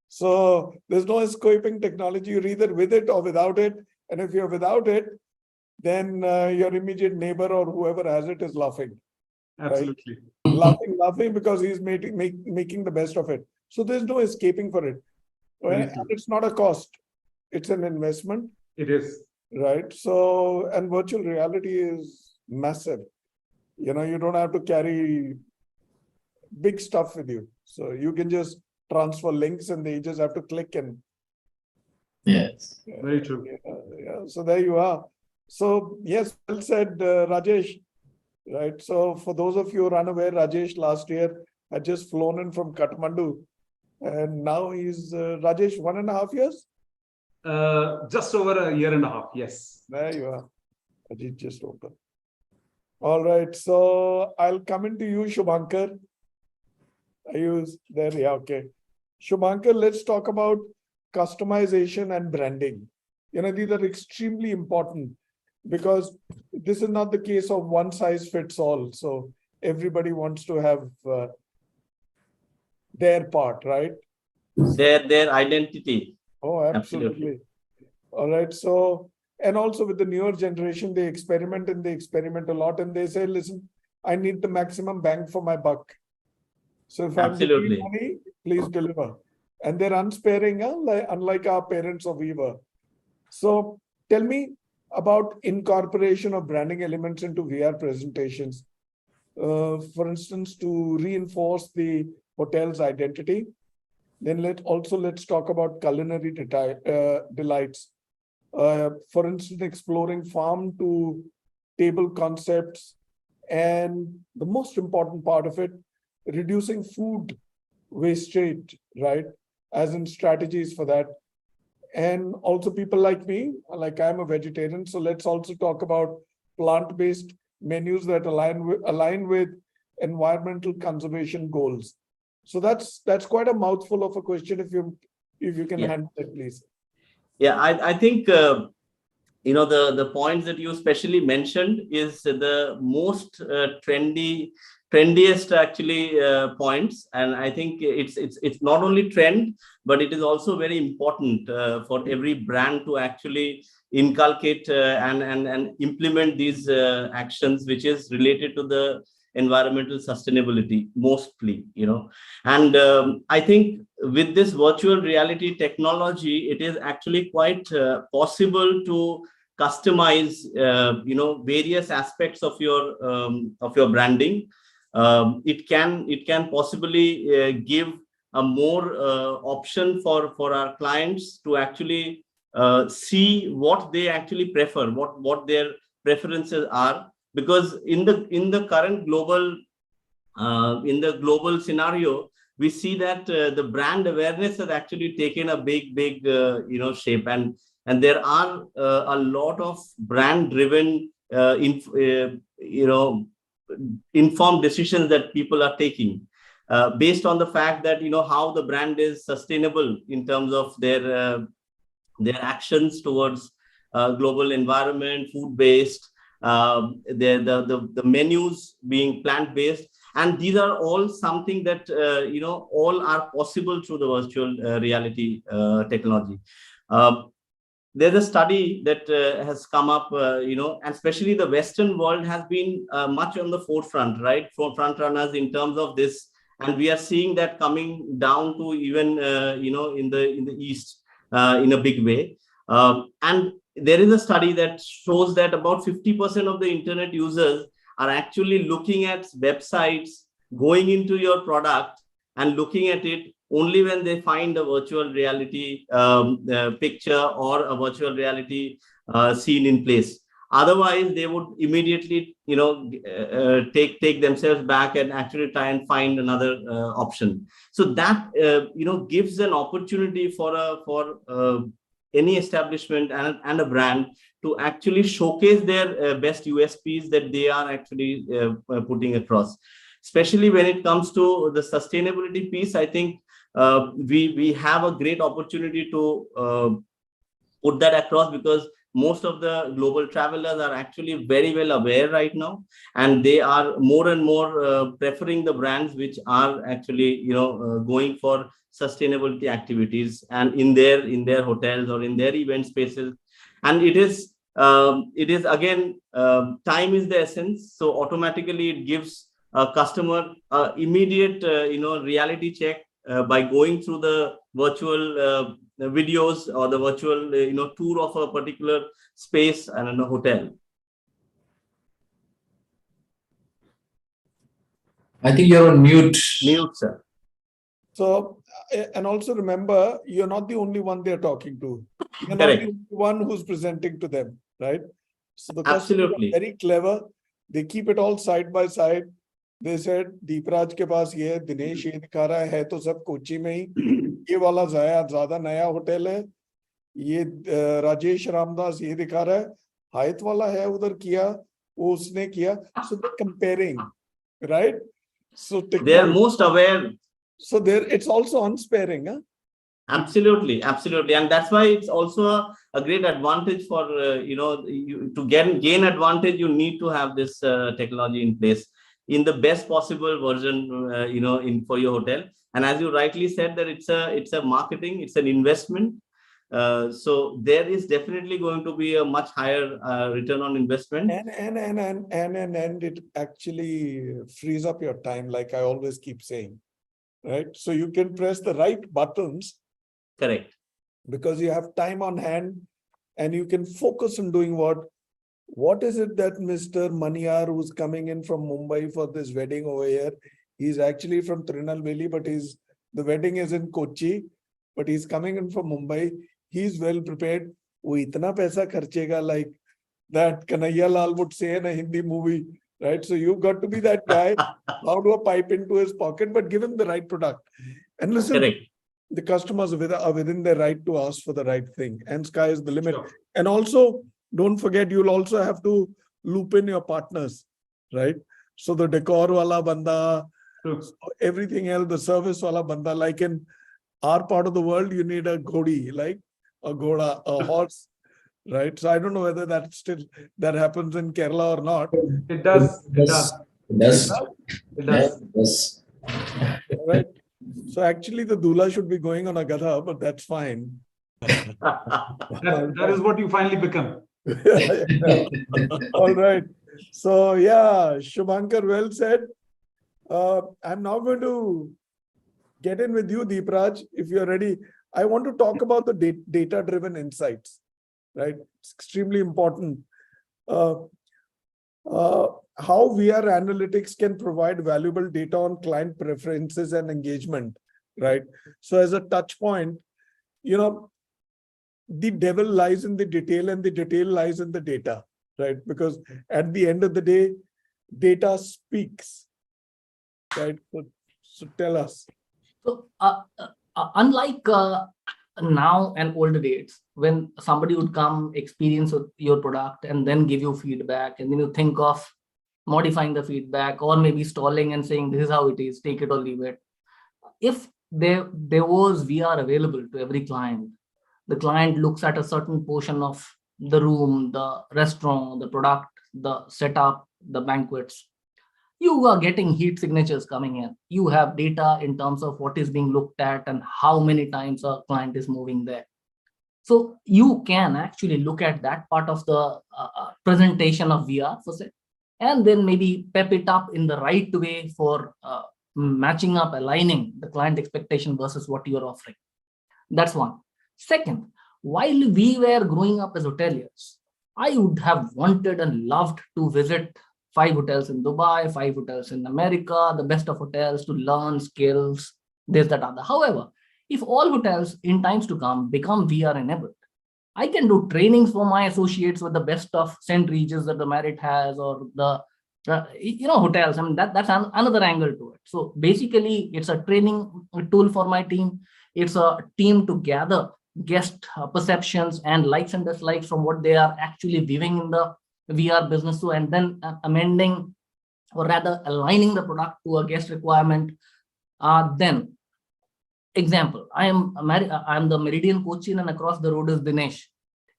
Speaker 1: So there's no escaping technology. You're either with it or without it. And if you're without it, then your immediate neighbor or whoever has it is laughing.
Speaker 2: Absolutely.
Speaker 1: Right? Laughing because he's making the best of it. So there's no escaping for it. And it's not a cost. It's an investment.
Speaker 2: It is.
Speaker 1: Right. So, and virtual reality is massive. You know, you don't have to carry big stuff with you. So you can just transfer links and they just have to click and.
Speaker 3: Yes.
Speaker 2: Very true.
Speaker 1: Yeah. So there you are. So yes, well said, Rajesh. Right. So for those of you who are unaware, Rajesh last year had just flown in from Kathmandu, and now he's Rajesh 1.5 years.
Speaker 2: Just over a year and a half. Yes.
Speaker 1: There you are. Rajesh just open. All right. So I'll come into you, Shubhankar. Are you there? Yeah. Okay. Shubhankar, let's talk about customization and branding. You know, these are extremely important, because this is not the case of one size fits all. So everybody wants to have their part, right?
Speaker 3: Their identity.
Speaker 1: Oh, absolutely. All right. So, and also with the newer generation, they experiment a lot, and they say, listen, I need the maximum bang for my buck. So if I'm giving money, please deliver. And they're unsparing, unlike our parents or we were. So tell me about incorporation of branding elements into VR presentations. For instance, to reinforce the hotel's identity. Then let's talk about culinary delights. For instance, exploring farm to table concepts And the most important part of it, reducing food wastage, right? As in strategies for that. And also people like me, like I'm a vegetarian. So let's also talk about plant-based menus that align with environmental conservation goals. So that's quite a mouthful of a question. If you can handle it, please.
Speaker 3: Yeah, I think the points that you specially mentioned is the most trendiest actually points, and I think it's not only trend, but it is also very important for every brand to actually inculcate and implement these actions, which is related to the environmental sustainability mostly, and I think with this virtual reality technology, it is actually quite possible to customize various aspects of your branding. It can possibly give a more option for our clients to actually see what they actually prefer, what their preferences are, because in the current global scenario, we see that the brand awareness has actually taken a big shape, and there are a lot of brand driven informed decisions that people are taking based on the fact that how the brand is sustainable in terms of their actions towards global environment, food based, the menus being plant based, and these are all something that all are possible through the virtual reality technology. There's a study that has come up, and especially the Western world has been much on the forefront, right? For front runners in terms of this, and we are seeing that coming down to even in the East in a big way. And there is a study that shows that about 50% of the internet users are actually looking at websites, going into your product and looking at it only when they find a virtual reality picture or a virtual reality scene in place. Otherwise, they would immediately, take themselves back and actually try and find another option. So that gives an opportunity for any establishment and a brand to actually showcase their best USPs that they are actually putting across. Especially when it comes to the sustainability piece, I think we have a great opportunity to put that across, because most of the global travelers are actually very well aware right now, and they are more and more preferring the brands which are actually going for sustainability activities and in their hotels or in their event spaces. And it is again, time is the essence, so automatically it gives a customer immediate reality check by going through the virtual videos or the virtual tour of a particular space and in a hotel.
Speaker 5: I think you're on mute.
Speaker 3: Mute, sir.
Speaker 1: So, and also remember, you're not the only one they're talking to. You're not
Speaker 3: Correct.
Speaker 1: the only one who's presenting to them, right? So the customers
Speaker 3: Absolutely.
Speaker 1: are very clever. They keep it all side by side. They said, Deepraj ke paas ye hai, Dinesh ye dikha raha hai to sab Kochi mein hi. Ye wala zyada naya hotel hai. Ye Rajesh Ramdas ye dikha raha hai. Hyatt wala hai udhar kiya, wo usne kiya. So they're comparing, right? So
Speaker 3: They are most aware.
Speaker 1: So it's also unsparing, huh?
Speaker 3: Absolutely, and that's why it's also a great advantage for to gain advantage. You need to have this technology in place in the best possible version, for your hotel. And as you rightly said, that it's a marketing, it's an investment. So there is definitely going to be a much higher return on investment.
Speaker 1: And it actually frees up your time, like I always keep saying, right? So you can press the right buttons.
Speaker 3: Correct.
Speaker 1: Because you have time on hand and you can focus on doing what is it that Mr. Maniyar, who's coming in from Mumbai for this wedding over here, he's actually from Tirunelveli, but the wedding is in Kochi, but he's coming in from Mumbai. He's well prepared. वो इतना पैसा खर्चेगा, like that Kanhaiya Lal would say in a Hindi movie, right? So you've got to be that guy, how do a pipe into his pocket, but give him the right product. And listen,
Speaker 3: Correct.
Speaker 1: the customers are within their right to ask for the right thing, and sky is the limit.
Speaker 2: Sure.
Speaker 1: And also, don't forget, you'll also have to loop in your partners, right? So the decor wala banda,
Speaker 2: True.
Speaker 1: everything else, the service wala banda, like in our part of the world, you need a godi, like a goda, a horse, right? So I don't know whether that happens in Kerala or not.
Speaker 2: It does. It does.
Speaker 5: It does.
Speaker 2: It does.
Speaker 5: Yes.
Speaker 1: Right? So actually, the doula should be going on a gadha, but that's fine.
Speaker 2: That is what you finally become.
Speaker 1: All right. So yeah, Shubhankar, well said. I'm now going to get in with you, Deepraj, if you're ready. I want to talk about the data-driven insights, right? It's extremely important. How VR analytics can provide valuable data on client preferences and engagement, right? So as a touch point, the devil lies in the detail and the detail lies in the data, right? Because at the end of the day, data speaks, right? So tell us.
Speaker 4: So unlike now and older days, when somebody would come experience your product and then give you feedback, and then you think of modifying the feedback or maybe stalling and saying, this is how it is, take it or leave it. If there was VR available to every client, the client looks at a certain portion of the room, the restaurant, the product, the setup, the banquets. You are getting heat signatures coming in. You have data in terms of what is being looked at and how many times a client is moving there. So you can actually look at that part of the presentation of VR for say, and then maybe pep it up in the right way for matching up, aligning the client expectation versus what you are offering. That's one. Second, while we were growing up as hoteliers, I would have wanted and loved to visit 5 hotels in Dubai, 5 hotels in America, the best of hotels, to learn skills, this, that, other. However, if all hotels in times to come become VR enabled, I can do trainings for my associates with the best of St. Regis that the Marriott has, or the hotels. I mean, that's another angle to it. So basically, it's a training tool for my team. It's a team to gather guest perceptions and likes and dislikes from what they are actually viewing in the VR business, so, and then amending or rather aligning the product to a guest requirement. Then, example, I am the Meridian Cochin, and across the road is Dinesh.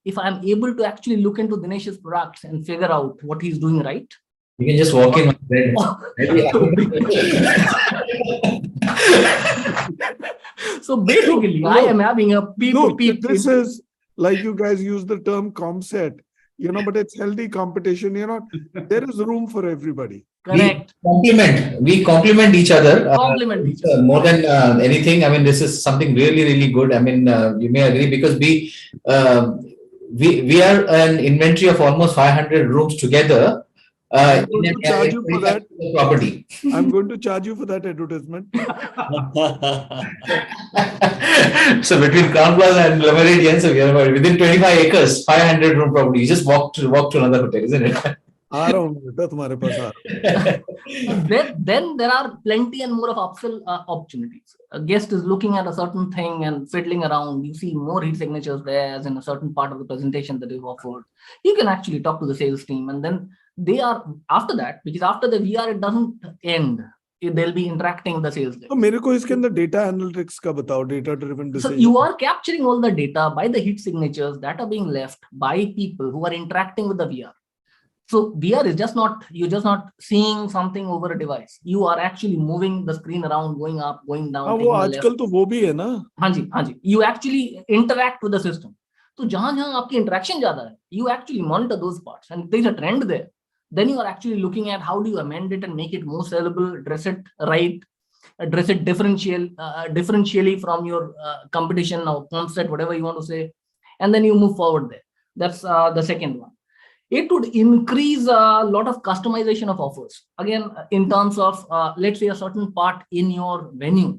Speaker 4: If I'm able to actually look into Dinesh's products and figure out what he's doing right,
Speaker 5: You can just walk in.
Speaker 4: So basically, I am having a P2P.
Speaker 1: This is like you guys use the term comset, but it's healthy competition. There is room for everybody.
Speaker 4: Correct.
Speaker 5: We complement each other.
Speaker 4: Complement each other.
Speaker 5: More than anything, I mean, this is something really, really good. I mean, you may agree, because we are an inventory of almost 500 rooms together.
Speaker 1: I'm going to charge you for that.
Speaker 5: Property.
Speaker 1: I'm going to charge you for that advertisement.
Speaker 5: So between Crown Plaza and Le Méridien, so we are about within 25 acres, 500 room property. You just walk to another hotel, isn't it?
Speaker 4: Then there are plenty and more of upsell opportunities. A guest is looking at a certain thing and fiddling around. You see more heat signatures there as in a certain part of the presentation that is offered. You can actually talk to the sales team, and then they are after that, because after the VR, it doesn't end. They'll be interacting with the sales guys.
Speaker 1: So, मेरे को इसके अंदर data analytics का बताओ, data driven decision.
Speaker 4: So you are capturing all the data by the heat signatures that are being left by people who are interacting with the VR. So VR is you're just not seeing something over a device. You are actually moving the screen around, going up, going down.
Speaker 1: वो आजकल तो वो भी है ना?
Speaker 4: हाँ जी. You actually interact with the system. So जहाँ आपकी interaction ज़्यादा है, you actually monitor those parts, and there's a trend there. Then you are actually looking at how do you amend it and make it more sellable, address it right, address it differentially from your competition or concept, whatever you want to say, and then you move forward there. That's the second one. It would increase a lot of customization of offers. Again, in terms of, let's say, a certain part in your venue,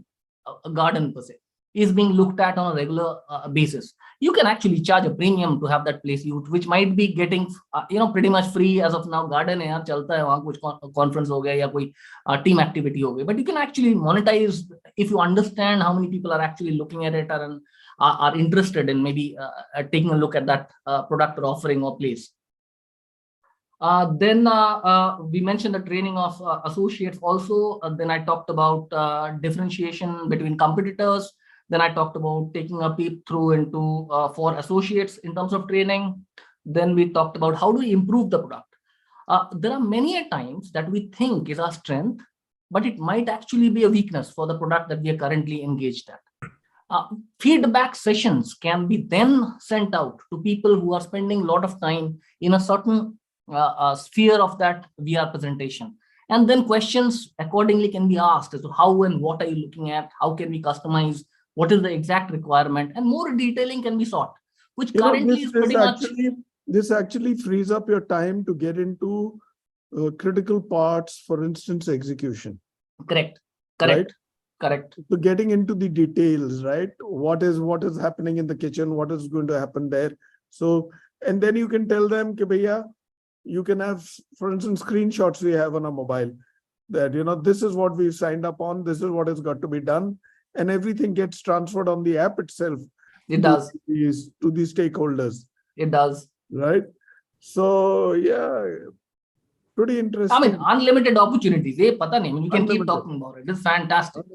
Speaker 4: a garden per se. is being looked at on a regular basis, you can actually charge a premium to have that place used, which might be getting pretty much free as of now. Garden है यार, चलता है वहाँ, कुछ conference हो गया या कोई team activity हो गई, but you can actually monetize if you understand how many people are actually looking at it and are interested in maybe taking a look at that product or offering or place. Then we mentioned the training of associates also. Then I talked about differentiation between competitors. Then I talked about taking a peep through into for associates in terms of training. Then we talked about how do we improve the product. There are many a times that we think is our strength, but it might actually be a weakness for the product that we are currently engaged at. Feedback sessions can be then sent out to people who are spending a lot of time in a certain sphere of that VR presentation. And then questions accordingly can be asked as to how and what are you looking at, how can we customize, what is the exact requirement, and more detailing can be sought, which currently is pretty much.
Speaker 1: This actually frees up your time to get into critical parts, for instance, execution.
Speaker 4: Correct.
Speaker 1: Right?
Speaker 4: Correct.
Speaker 1: So getting into the details, right? What is happening in the kitchen? What is going to happen there? So, and then you can tell them, Ke bhaiya, you can have, for instance, screenshots we have on a mobile that, this is what we've signed up on. This is what has got to be done. And everything gets transferred on the app itself.
Speaker 4: It does.
Speaker 1: To the stakeholders.
Speaker 4: It does.
Speaker 1: Right. So, yeah, pretty interesting.
Speaker 4: I mean, unlimited opportunities. We can keep talking about it. It's fantastic.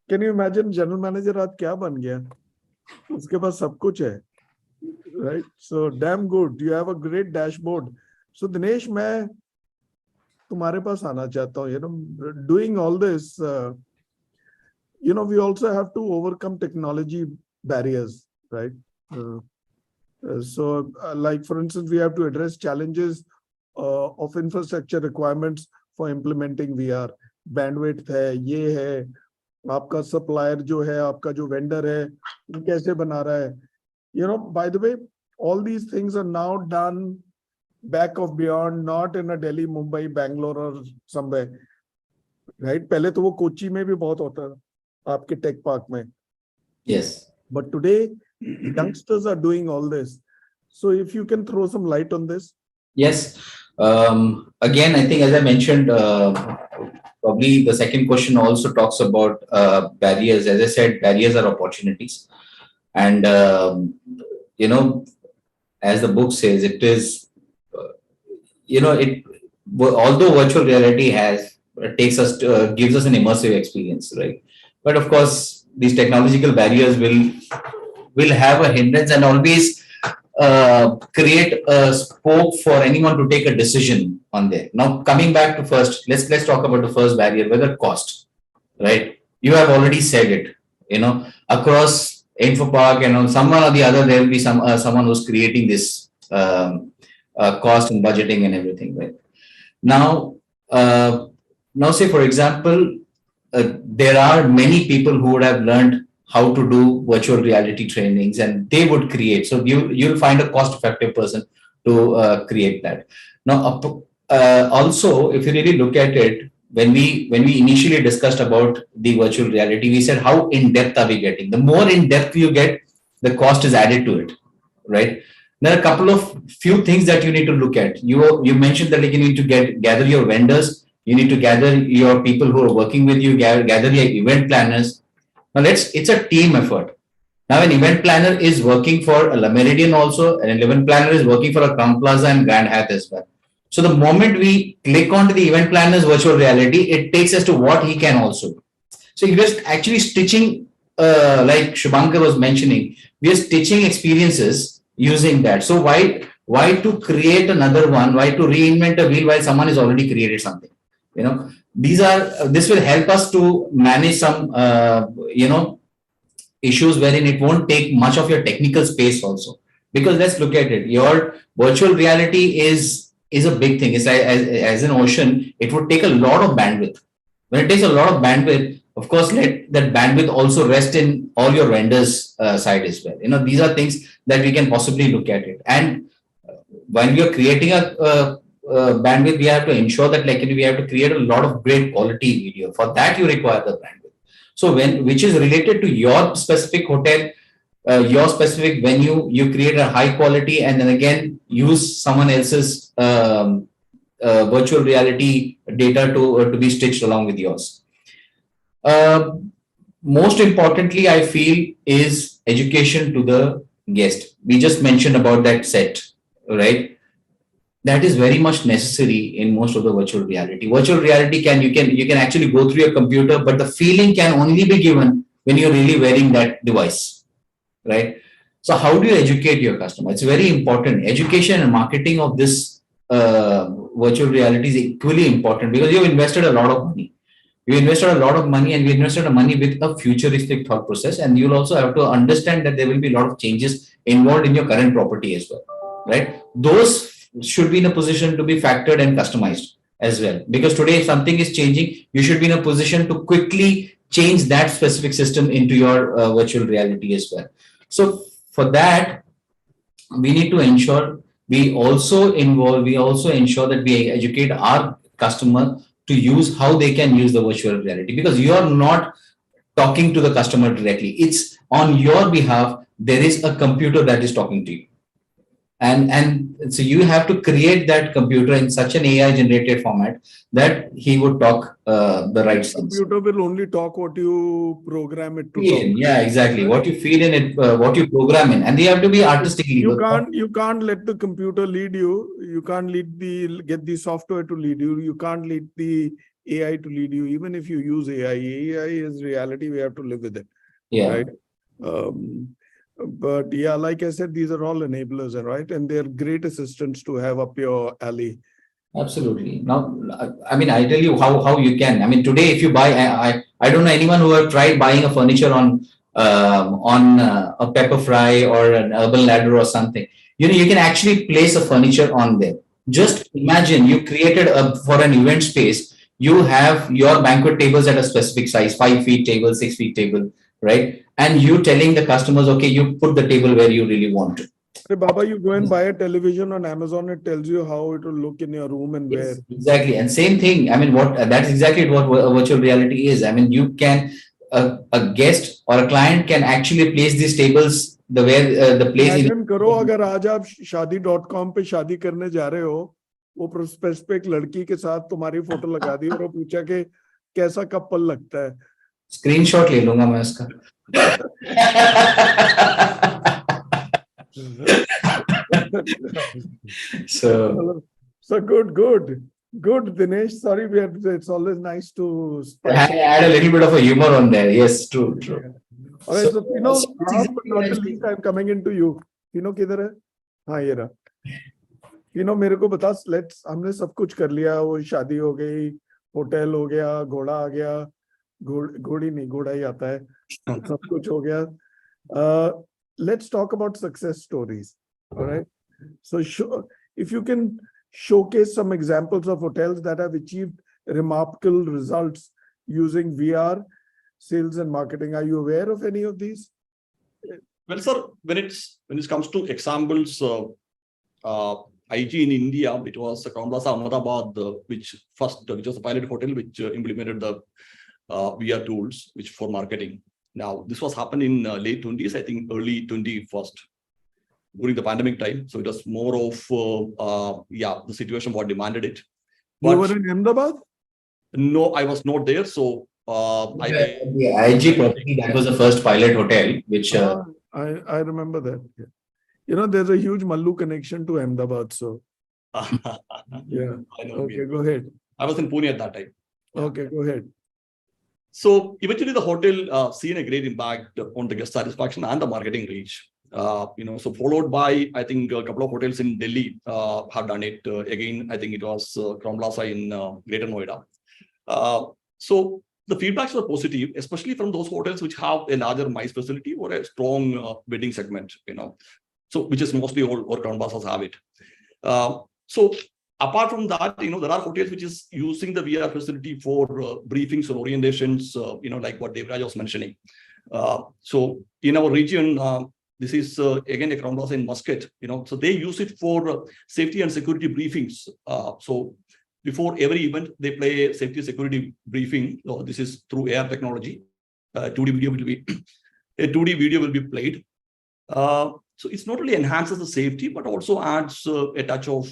Speaker 1: Can you imagine general manager आज क्या बन गया? उसके पास सब कुछ है. Right. So damn good. You have a great dashboard. So Dinesh, मैं तुम्हारे पास आना चाहता हूँ. Doing all this, we also have to overcome technology barriers, right? So like, for instance, we have to address challenges of infrastructure requirements for implementing VR. Bandwidth है, ये है, आपका supplier जो है, आपका जो vendor है, वो कैसे बना रहा है. By the way, all these things are now done back of beyond, not in a Delhi, Mumbai, Bangalore or somewhere. Right? पहले तो वो कोची में भी बहुत होता था, आपके tech park में.
Speaker 5: Yes.
Speaker 1: But today, youngsters are doing all this. So if you can throw some light on this.
Speaker 5: Yes. Again, I think, as I mentioned, probably the second question also talks about barriers. As I said, barriers are opportunities. And, as the book says, it is, although virtual reality gives us an immersive experience, right? But of course, these technological barriers will have a hindrance and always create a scope for anyone to take a decision on there. Now, coming back to first, let's talk about the first barrier, whether cost, right? You have already said it, across InfoPark and on someone or the other, there will be someone who's creating this cost and budgeting and everything, right? Now, say, for example, there are many people who would have learned how to do virtual reality trainings and they would create. So you'll find a cost-effective person to create that. Now, also, if you really look at it, when we initially discussed about the virtual reality, we said, how in-depth are we getting? The more in-depth you get, the cost is added to it, right? There are a couple of few things that you need to look at. You mentioned that you need to gather your vendors, you need to gather your people who are working with you, gather your event planners. Now it's a team effort. Now an event planner is working for a La Meridian also, and an event planner is working for a Crown Plaza and Grand Hyatt as well. So the moment we click onto the event planner's virtual reality, it takes us to what he can also do. So you're just actually stitching, like Shubhankar was mentioning, we are stitching experiences using that. So why to create another one? Why to reinvent a wheel while someone has already created something? This will help us to manage some, issues wherein it won't take much of your technical space also. Because let's look at it. Your virtual reality is a big thing. It's as an ocean, it would take a lot of bandwidth. When it takes a lot of bandwidth, of course, let that bandwidth also rest in all your vendors' side as well. These are things that we can possibly look at it. And when we are creating a bandwidth, we have to ensure that we have to create a lot of great quality video. For that, you require the bandwidth. So which is related to your specific hotel, your specific venue, you create a high quality and then again use someone else's virtual reality data to be stitched along with yours. Most importantly, I feel is education to the guest. We just mentioned about that set, right? That is very much necessary in most of the virtual reality. Virtual reality you can actually go through your computer, but the feeling can only be given when you're really wearing that device, right? So how do you educate your customer? It's very important. Education and marketing of this virtual reality is equally important because you've invested a lot of money. You invested a lot of money and we invested the money with a futuristic thought process. And you'll also have to understand that there will be a lot of changes involved in your current property as well, right? Those should be in a position to be factored and customized as well. Because today, if something is changing, you should be in a position to quickly change that specific system into your virtual reality as well. So for that, we need to ensure we also ensure that we educate our customer to use how they can use the virtual reality, because you are not talking to the customer directly. It's on your behalf. There is a computer that is talking to you. And so you have to create that computer in such an AI generated format that he would talk the right sense.
Speaker 1: Computer will only talk what you program it to talk.
Speaker 5: Yeah, exactly. What you feed in it, what you program in, and they have to be artistically.
Speaker 1: You can't let the computer lead you. You can't get the software to lead you. You can't lead the AI to lead you. Even if you use AI, AI is reality. We have to live with it.
Speaker 5: Yeah.
Speaker 1: Right. But yeah, like I said, these are all enablers, right? And they're great assistants to have up your alley.
Speaker 5: Absolutely. Now, I mean, I tell you how you can. I mean, today, if you buy, I don't know anyone who have tried buying a furniture on a Pepper Fry or an Urban Ladder or something. You know, you can actually place a furniture on there. Just imagine you created for an event space. You have your banquet tables at a specific size, 5 feet table, 6 feet table, right? And you telling the customers, okay, you put the table where you really want to.
Speaker 1: Hey, Baba, you go and buy a television on Amazon, it tells you how it will look in your room and where.
Speaker 5: Exactly. And same thing. I mean, that's exactly what virtual reality is. I mean, you can, a guest or a client can actually place these tables the way the place.
Speaker 1: Imagine करो अगर आज आप शादी.com पे शादी करने जा रहे हो, वो प्रोस्पेक्ट पे एक लड़की के साथ तुम्हारी फोटो लगा दी और पूछा कि कैसा कपल लगता है.
Speaker 5: स्क्रीनशॉट ले लूंगा मैं उसका.
Speaker 1: So good, Dinesh. Sorry, it's always nice to
Speaker 5: add a little bit of a humor on there. Yes, true.
Speaker 1: All right, so last but not the least, I'm coming into you. किधर है? हाँ ये रहा. मेरे को बता, हमने सब कुछ कर लिया. वो शादी हो गई, होटल हो गया, घोड़ा आ गया, घोड़ी नहीं, घोड़ा ही आता है. सब कुछ हो गया. Let's talk about success stories. All right. So if you can showcase some examples of hotels that have achieved remarkable results using VR, sales and marketing. Are you aware of any of these?
Speaker 6: Well, sir, when it comes to examples, IG in India, it was Crown Plaza Ahmedabad, which was a pilot hotel which implemented the VR tools, which for marketing. Now, this was happened in late 20s, I think early 21st, during the pandemic time. So it was more of, the situation what demanded it.
Speaker 1: But you were in Ahmedabad?
Speaker 6: No, I was not there. So
Speaker 5: the IG property, that was the first pilot hotel, which...
Speaker 1: I remember that. Yeah. There's a huge Mallu connection to Ahmedabad. So, yeah.
Speaker 6: I know.
Speaker 1: Okay, go ahead.
Speaker 6: I was in Pune at that time.
Speaker 1: Okay, go ahead.
Speaker 6: So eventually the hotel seen a great impact on the guest satisfaction and the marketing reach. So followed by, I think, a couple of hotels in Delhi have done it. Again, I think it was Crown Plaza in Greater Noida. So the feedbacks were positive, especially from those hotels which have a larger MICE facility or a strong wedding segment, so which is mostly all Crown Plazas have it. So apart from that, there are hotels which is using the VR facility for briefings or orientations, like what Devraj was mentioning. So in our region, this is again a Crown Plaza in Muscat, so they use it for safety and security briefings. So before every event, they play a safety security briefing. So this is through AR technology. 2D video will be a 2D video will be played. So it's not only enhances the safety, but also adds a touch of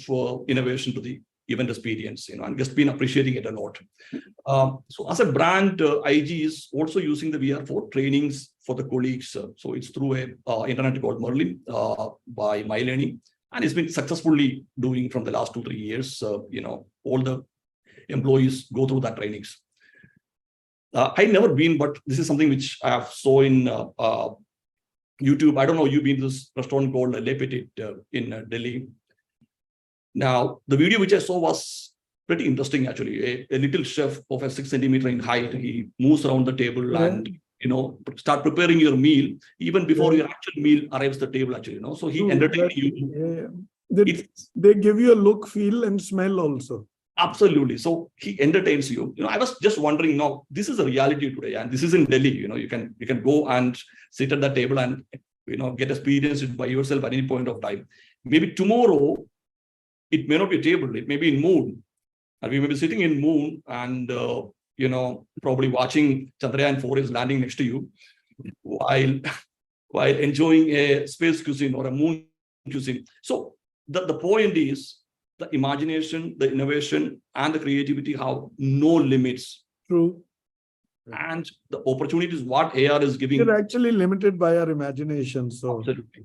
Speaker 6: innovation to the event experience, and just been appreciating it a lot. So as a brand, IG is also using the VR for trainings for the colleagues. So it's through a internet called Merlin by My Learning, and it's been successfully doing from the last 2-3 years. All the employees go through that trainings. I've never been, but this is something which I have saw in YouTube. I don't know, you've been to this restaurant called Le Petit in Delhi. Now, the video which I saw was pretty interesting, actually. A little chef of a 6 centimeter in height, he moves around the table and, start preparing your meal even before your actual meal arrives at the table, actually, So he entertains you.
Speaker 1: They give you a look, feel, and smell also.
Speaker 6: Absolutely. So he entertains you. I was just wondering, now this is a reality today, and this is in Delhi. You can go and sit at the table and get experience it by yourself at any point of time. Maybe tomorrow it may not be a table, it may be in Moon, and we may be sitting in Moon and probably watching Chandrayaan 4 is landing next to you while enjoying a space cuisine or a moon cuisine. So the point is, the imagination, the innovation, and the creativity have no limits.
Speaker 1: True.
Speaker 6: And the opportunities what AR is giving.
Speaker 1: We're actually limited by our imagination. So,
Speaker 6: absolutely.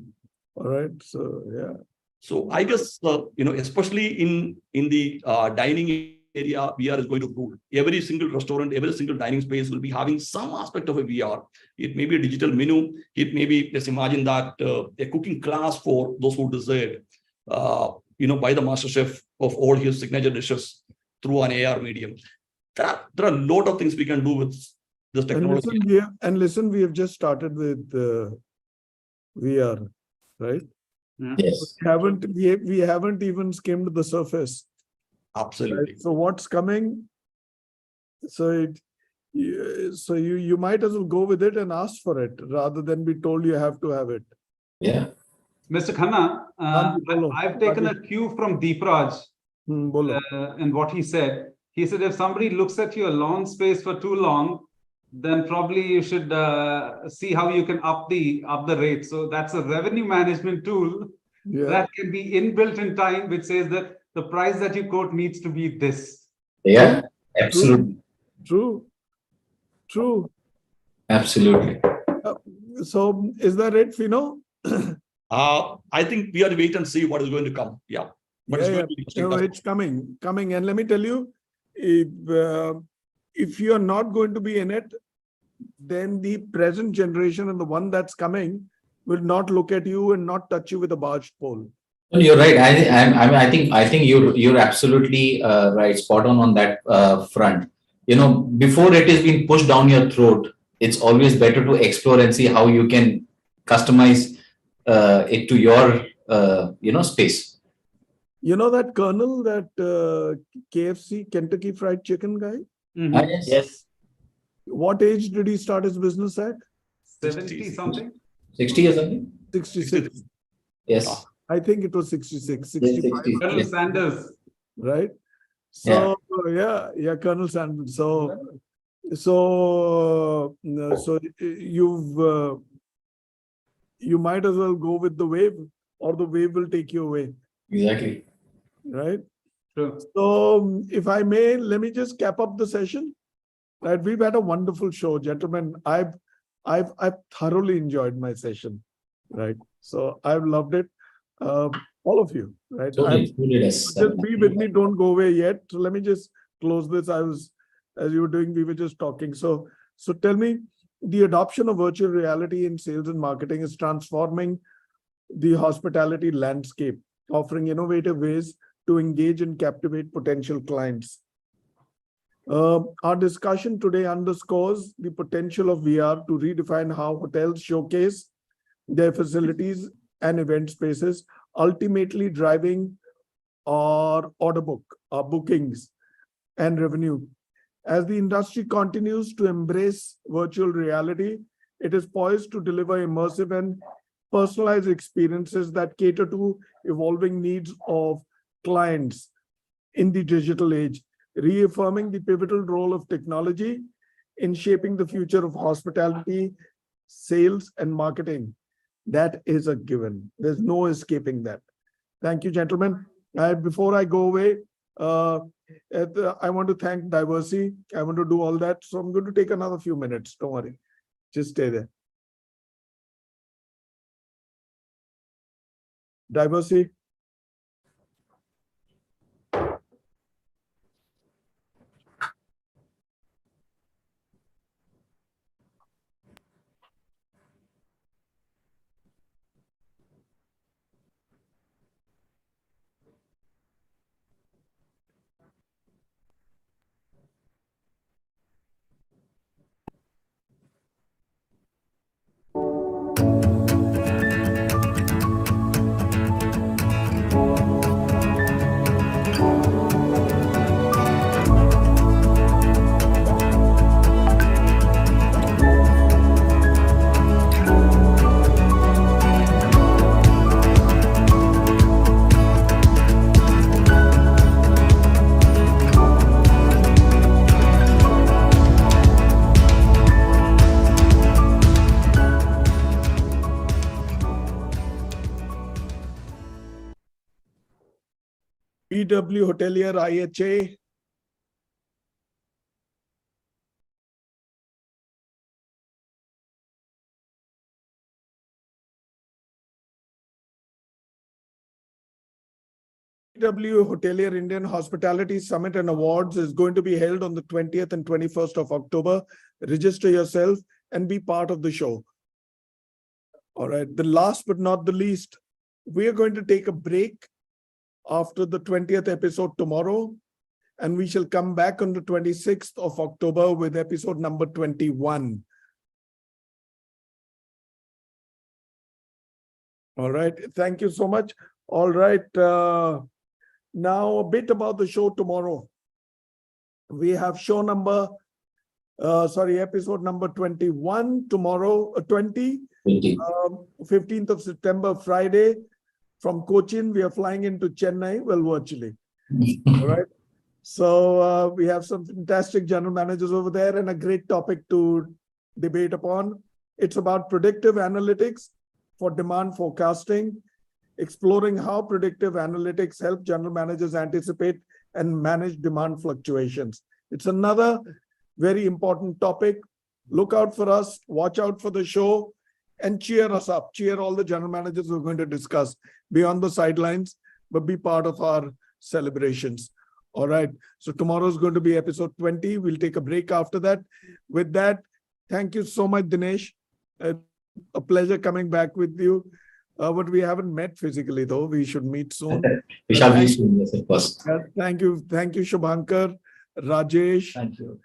Speaker 1: All right. So, yeah.
Speaker 6: So I guess, especially in the dining area, VR is going to rule. Every single restaurant, every single dining space will be having some aspect of a VR. It may be a digital menu. It may be, let's imagine that a cooking class for those who desire. By the master chef of all his signature dishes through an AR medium. There are a lot of things we can do with this technology.
Speaker 1: And listen, we have just started with VR, right?
Speaker 6: Yes.
Speaker 1: We haven't even skimmed the surface.
Speaker 6: Absolutely.
Speaker 1: Right? So what's coming? So you might as well go with it and ask for it rather than be told you have to have it.
Speaker 5: Yeah.
Speaker 2: Mr. Khanna, I've taken a cue from Deepraj and what he said. He said, if somebody looks at your lawn space for too long, then probably you should see how you can up the rate. So that's a revenue management tool that can be inbuilt in time, which says that the price that you quote needs to be this.
Speaker 5: Yeah, absolutely.
Speaker 1: True.
Speaker 5: Absolutely.
Speaker 1: So is that it, Fino?
Speaker 6: I think we have to wait and see what is going to come. Yeah. But
Speaker 1: it's coming. And let me tell you, if you are not going to be in it, then the present generation and the one that's coming will not look at you and not touch you with a barge pole.
Speaker 5: You're right. I think you're absolutely right, spot on that front. Before it is being pushed down your throat, it's always better to explore and see how you can customize it to your space.
Speaker 1: That Colonel, that KFC, Kentucky Fried Chicken guy?
Speaker 3: Yes.
Speaker 1: What age did he start his business at?
Speaker 2: 70 something?
Speaker 5: 60 or something?
Speaker 1: 66.
Speaker 5: Yes.
Speaker 1: I think it was 66, 65.
Speaker 2: Colonel Sanders.
Speaker 1: Right? So, yeah, Colonel Sanders. So you might as well go with the wave, or the wave will take you away.
Speaker 5: Exactly.
Speaker 1: Right?
Speaker 2: Sure.
Speaker 1: So if I may, let me just cap up the session. Right? We've had a wonderful show, gentlemen. I've thoroughly enjoyed my session. Right? So I've loved it. All of you, right?
Speaker 5: Totally.
Speaker 1: Just be with me, don't go away yet. So let me just close this. As you were doing, we were just talking. So tell me, the adoption of virtual reality in sales and marketing is transforming the hospitality landscape, offering innovative ways to engage and captivate potential clients. Our discussion today underscores the potential of VR to redefine how hotels showcase their facilities and event spaces, ultimately driving our order book, our bookings, and revenue. As the industry continues to embrace virtual reality, it is poised to deliver immersive and personalized experiences that cater to evolving needs of clients in the digital age, reaffirming the pivotal role of technology in shaping the future of hospitality, sales, and marketing. That is a given. There's no escaping that. Thank you, gentlemen. Before I go away, I want to thank Diversey. I want to do all that. So I'm going to take another few minutes. Don't worry. Just stay there. Diversey. BW Hotelier IHA. BW Hotelier Indian Hospitality Summit and Awards is going to be held on the 20th and 21st of October. Register yourself and be part of the show. All right. The last but not the least, we are going to take a break after the 20th episode tomorrow, and we shall come back on the 26th of October with episode number 21. All right. Thank you so much. All right. Now a bit about the show tomorrow. We have episode number 21 tomorrow, 15th of September, Friday. From Cochin, we are flying into Chennai, well, virtually. All right. So we have some fantastic general managers over there and a great topic to debate upon. It's about predictive analytics for demand forecasting, exploring how predictive analytics help general managers anticipate and manage demand fluctuations. It's another very important topic. Look out for us, watch out for the show, and cheer us up. Cheer all the general managers who are going to discuss. Be on the sidelines, but be part of our celebrations. All right. So tomorrow is going to be episode 20. We'll take a break after that. With that, thank you so much, Dinesh. A pleasure coming back with you. But we haven't met physically, though. We should meet soon.
Speaker 5: We shall meet soon, yes, of course.
Speaker 1: Thank you, Shubhankar, Rajesh.
Speaker 3: Thank you.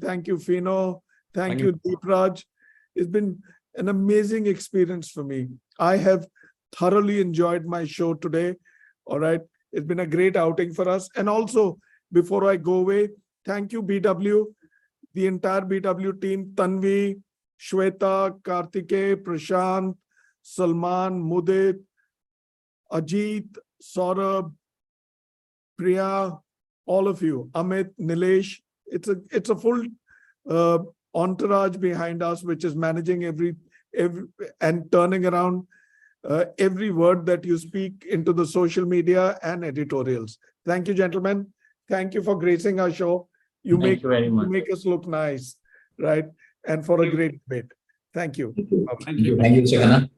Speaker 1: Thank you, Fino. Thank you, Deepraj. It's been an amazing experience for me. I have thoroughly enjoyed my show today. All right. It's been a great outing for us. And also, before I go away, thank you, BW, the entire BW team, Tanvi, Shweta, Kartike, Prashant, Salman, Mudit, Ajit, Saurabh, Priya, all of you, Amit, Nilesh. It's a full entourage behind us, which is managing every and turning around every word that you speak into the social media and editorials. Thank you, gentlemen. Thank you for gracing our show. You
Speaker 3: Thank you very much.
Speaker 1: make us look nice, right? And for a great debate. Thank you.
Speaker 5: Thank you, Mr. Khanna.